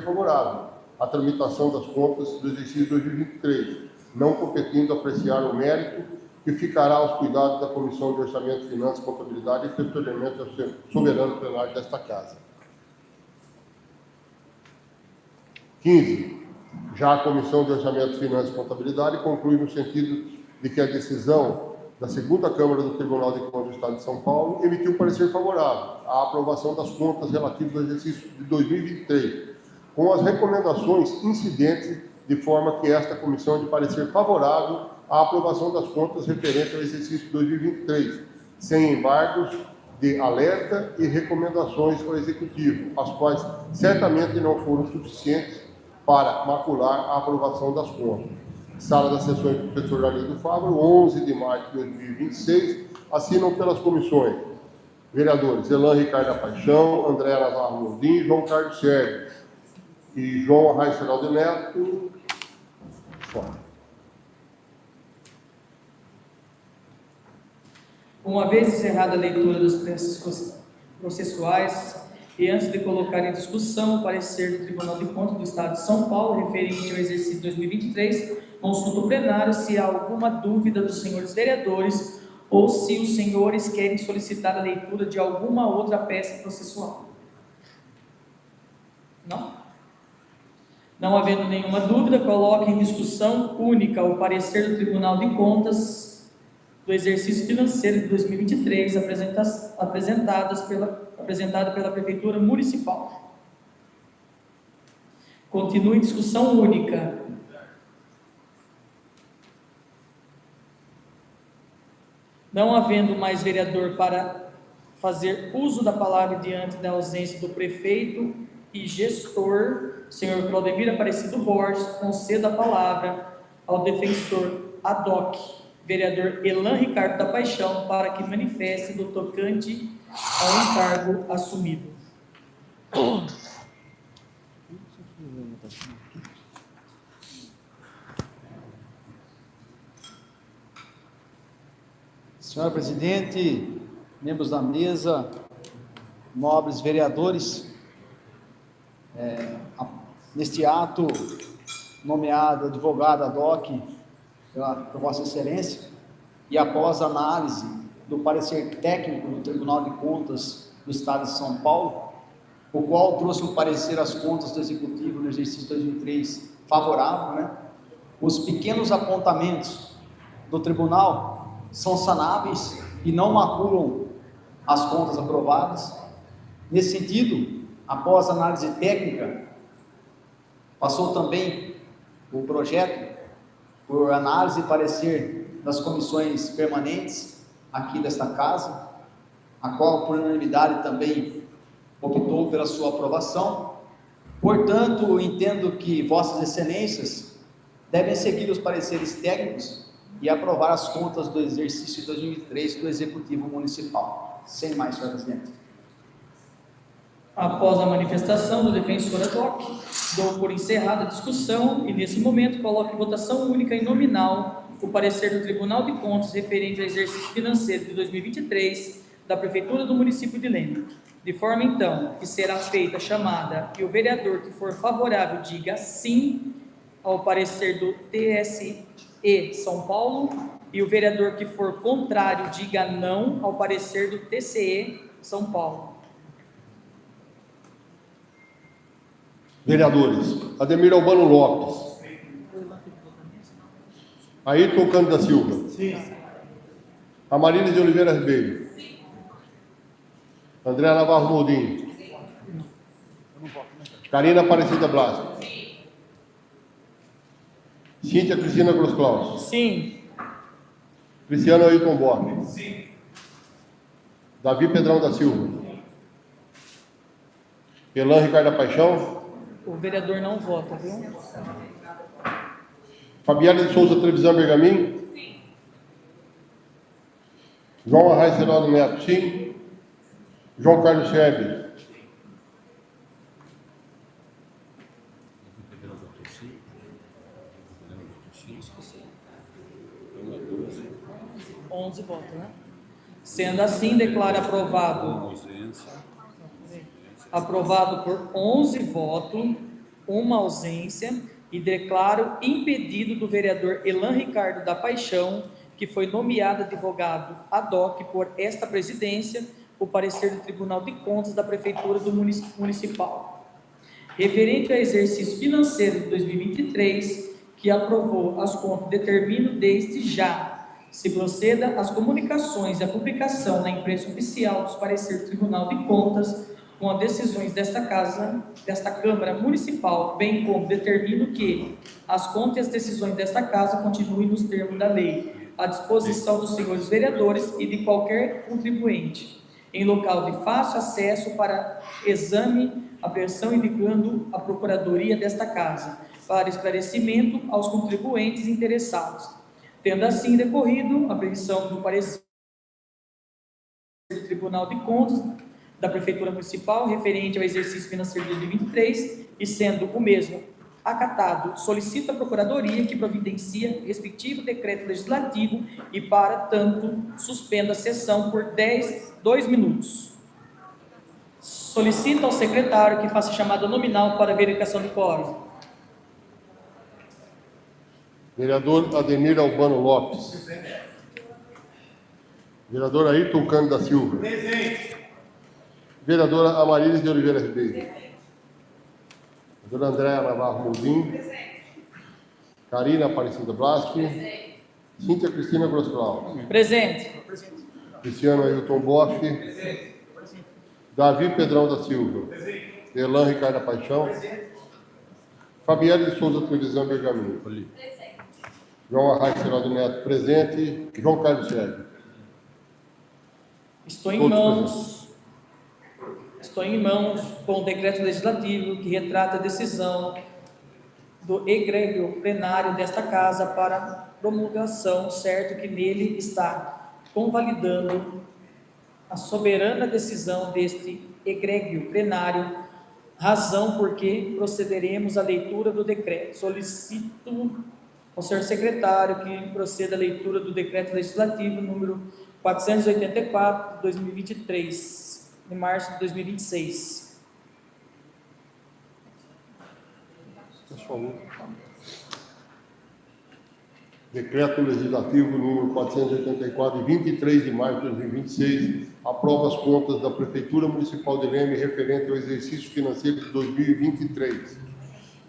favorável à tramitação das contas do exercício 2023, não competindo apreciar o mérito, que ficará aos cuidados da Comissão de Orçamento, Finanças, Contabilidade e posteriormente ao soberano plenário desta Casa. 15. Já a Comissão de Orçamento, Finanças e Contabilidade conclui no sentido de que a decisão da segunda Câmara do Tribunal de Contas do Estado de São Paulo emitiu um parecer favorável à aprovação das contas relativas ao exercício de 2023, com as recomendações incidentes, de forma que esta comissão é de parecer favorável à aprovação das contas referentes ao exercício de 2023, sem embargos de alerta e recomendações ao Executivo, as quais certamente não foram suficientes para macular a aprovação das contas. Sala das Sessões do professor Arlindo Fávaro, 11 de março de 2026, assinam pelas comissões vereadores Elan Ricardo da Paixão, André Navarro Gondim, João Carlos Sérgio e João Arraes Geraldo Neto. Uma vez encerrada a leitura dos textos processuais e antes de colocar em discussão o parecer do Tribunal de Contas do Estado de São Paulo referente ao exercício 2023, consulto plenário se há alguma dúvida dos senhores vereadores ou se os senhores querem solicitar a leitura de alguma outra peça processual. Não? Não havendo nenhuma dúvida, coloque em discussão única o parecer do Tribunal de Contas do exercício financeiro de 2023, apresentado pela Prefeitura Municipal. Continua em discussão única. Não havendo mais vereador para fazer uso da palavra diante da ausência do prefeito e gestor, senhor Claudemir Aparecido Borges, conceda a palavra ao defensor ad hoc, vereador Elan Ricardo da Paixão, para que manifeste no tocante ao encargo assumido. Senhora presidente, membros da mesa, nobres vereadores, neste ato nomeado advogado ad hoc por Vossa Excelência, e após análise do parecer técnico do Tribunal de Contas do Estado de São Paulo, o qual trouxe um parecer às contas do Executivo no exercício 2003 favorável, né? Os pequenos apontamentos do Tribunal são sanáveis e não maculam as contas aprovadas. Nesse sentido, após análise técnica, passou também o projeto por análise e parecer das comissões permanentes aqui desta casa, a qual por unanimidade também optou pela sua aprovação. Portanto, entendo que Vossas Excelências devem seguir os pareceres técnicos e aprovar as contas do exercício 2003 do Executivo Municipal. Sem mais, senhor presidente. Após a manifestação do defensor ad hoc, dou por encerrada a discussão e, nesse momento, coloco em votação única e nominal o parecer do Tribunal de Contas referente ao exercício financeiro de 2023 da Prefeitura do município de Leme. De forma, então, que será feita a chamada e o vereador que for favorável diga sim ao parecer do TSE São Paulo e o vereador que for contrário diga não ao parecer do TCE São Paulo. Vereadores: Ademir Albano Lopes, Ayrton Cândido da Silva, Amarília de Oliveira Ribeiro, André Navarro Moldinho, Karina Aparecida Blasco, Cíntia Cristina Gross Claus, Sim. Cristiano Ailton Bock, Davi Pedrão da Silva, Elan Ricardo Paixão, O vereador não vota, viu? Fabiana de Souza Trevisan Bergamin, João Arraes Geraldo Neto, sim. João Carlos Schebe, onze votos, né? Sendo assim, declara aprovado por 11 votos, uma ausência, e declaro impedido do vereador Elan Ricardo da Paixão, que foi nomeado advogado ad hoc por esta presidência, o parecer do Tribunal de Contas da Prefeitura do Municipal. Referente ao exercício financeiro de 2023, que aprovou as contas, determino desde já se proceda às comunicações e à publicação na imprensa oficial dos pareceres do Tribunal de Contas com as decisões desta Câmara Municipal, bem como determino que as contas e as decisões desta Casa continuem nos termos da lei, à disposição dos senhores vereadores e de qualquer contribuinte, em local de fácil acesso para exame, apreensão, indicando a Procuradoria desta Casa, para esclarecimento aos contribuintes interessados. Tendo assim decorrido a apreensão do parecer do Tribunal de Contas da Prefeitura Municipal referente ao exercício financeiro de 2023 e sendo o mesmo acatado, solicito à Procuradoria que providencia respectivo decreto legislativo e, para tanto, suspenda a sessão por 2 minutos. Solicito ao secretário que faça chamada nominal para verificação do quórum. vereador Ademir Albano Lopes, vereador Ayrton Cândido da Silva, vereadora Amarília de Oliveira Ribeiro, vereadora Andréa Navarro Moldinho, Karina Aparecida Blasco, Cíntia Cristina Gross Claus, Presente. Cristiano Ailton Boff, Davi Pedrão da Silva, Elan Ricardo Paixão, Fabiana de Souza Trevisan Bergamin, João Arraes Geraldo Neto presente, João Carlos Schebe. Estou em mãos com o decreto legislativo que retrata a decisão do egrégio plenário desta Casa para promulgação, certo que nele está convalidando a soberana decisão deste egrégio plenário, razão por que procederemos à leitura do decreto. Solicito ao senhor secretário que proceda à leitura do decreto legislativo número 484, 2023, de março de 2026. Decreto Legislativo número 484, de 23 de maio de 2026, aprova as contas da Prefeitura Municipal de Leme referente ao exercício financeiro de 2023.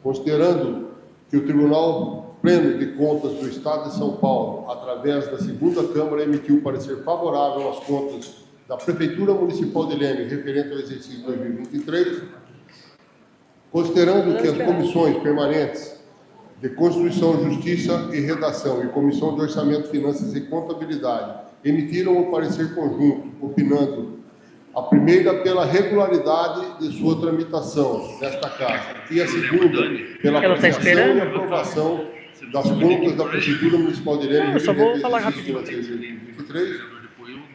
Considerando que o Tribunal Pleno de Contas do Estado de São Paulo, através da segunda Câmara, emitiu parecer favorável às contas da Prefeitura Municipal de Leme referente ao exercício de 2023, considerando que as comissões permanentes de Constituição, Justiça e Redação e Comissão de Orçamento, Finanças e Contabilidade emitiram o parecer conjunto, opinando a primeira pela regularidade de sua tramitação nesta Casa e a segunda pela apreciação e aprovação das contas da Prefeitura Municipal de Leme referente ao exercício financeiro de 2023,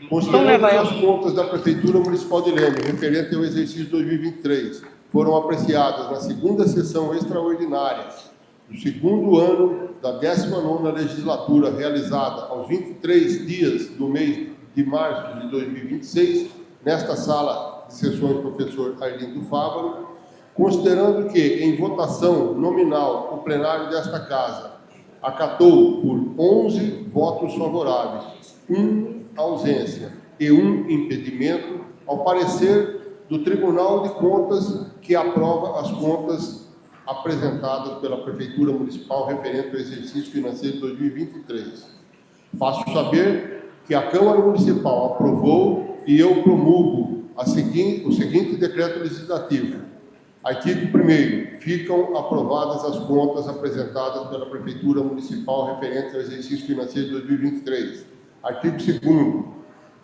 considerando que as contas da Prefeitura Municipal de Leme referente ao exercício 2023 foram apreciadas na segunda sessão extraordinária do segundo ano da 19ª legislatura, realizada aos 23 dias do mês de março de 2026, nesta sala de sessões professor Arlindo Fávaro, considerando que, em votação nominal, o plenário desta Casa acatou por 11 votos favoráveis, 1 ausência e 1 impedimento, ao parecer do Tribunal de Contas, que aprova as contas apresentadas pela Prefeitura Municipal referente ao exercício financeiro de 2023. Faço saber que a Câmara Municipal aprovou e eu promulgo o seguinte decreto legislativo. Artigo 1º. Ficam aprovadas as contas apresentadas pela Prefeitura Municipal referente ao exercício financeiro de 2023. Artigo 2º.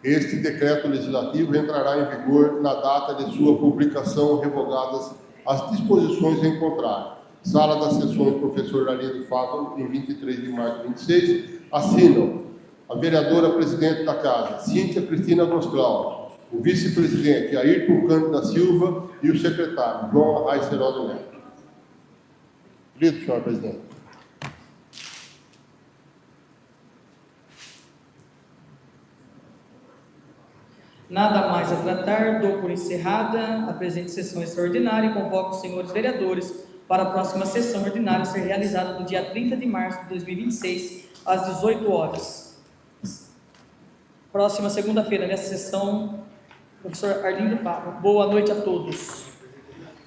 Este decreto legislativo entrará em vigor na data de sua publicação, revogadas as disposições em contrário. Sala das sessões professor Arlindo Fávaro, em 23 de março de 2026, assinam a vereadora presidente da Casa, Cíntia Cristina Grosclau, o vice-presidente Ayrton Cândido da Silva e o secretário João Aicerodo Neto. Lido, senhor presidente. Nada mais a tratar, dou por encerrada a presente sessão extraordinária e convoco os senhores vereadores para a próxima sessão ordinária a ser realizada no dia 30 de março de 2026, às 18 horas. Próxima segunda-feira, nessa sessão, professor Arlindo Fávaro. Boa noite a todos.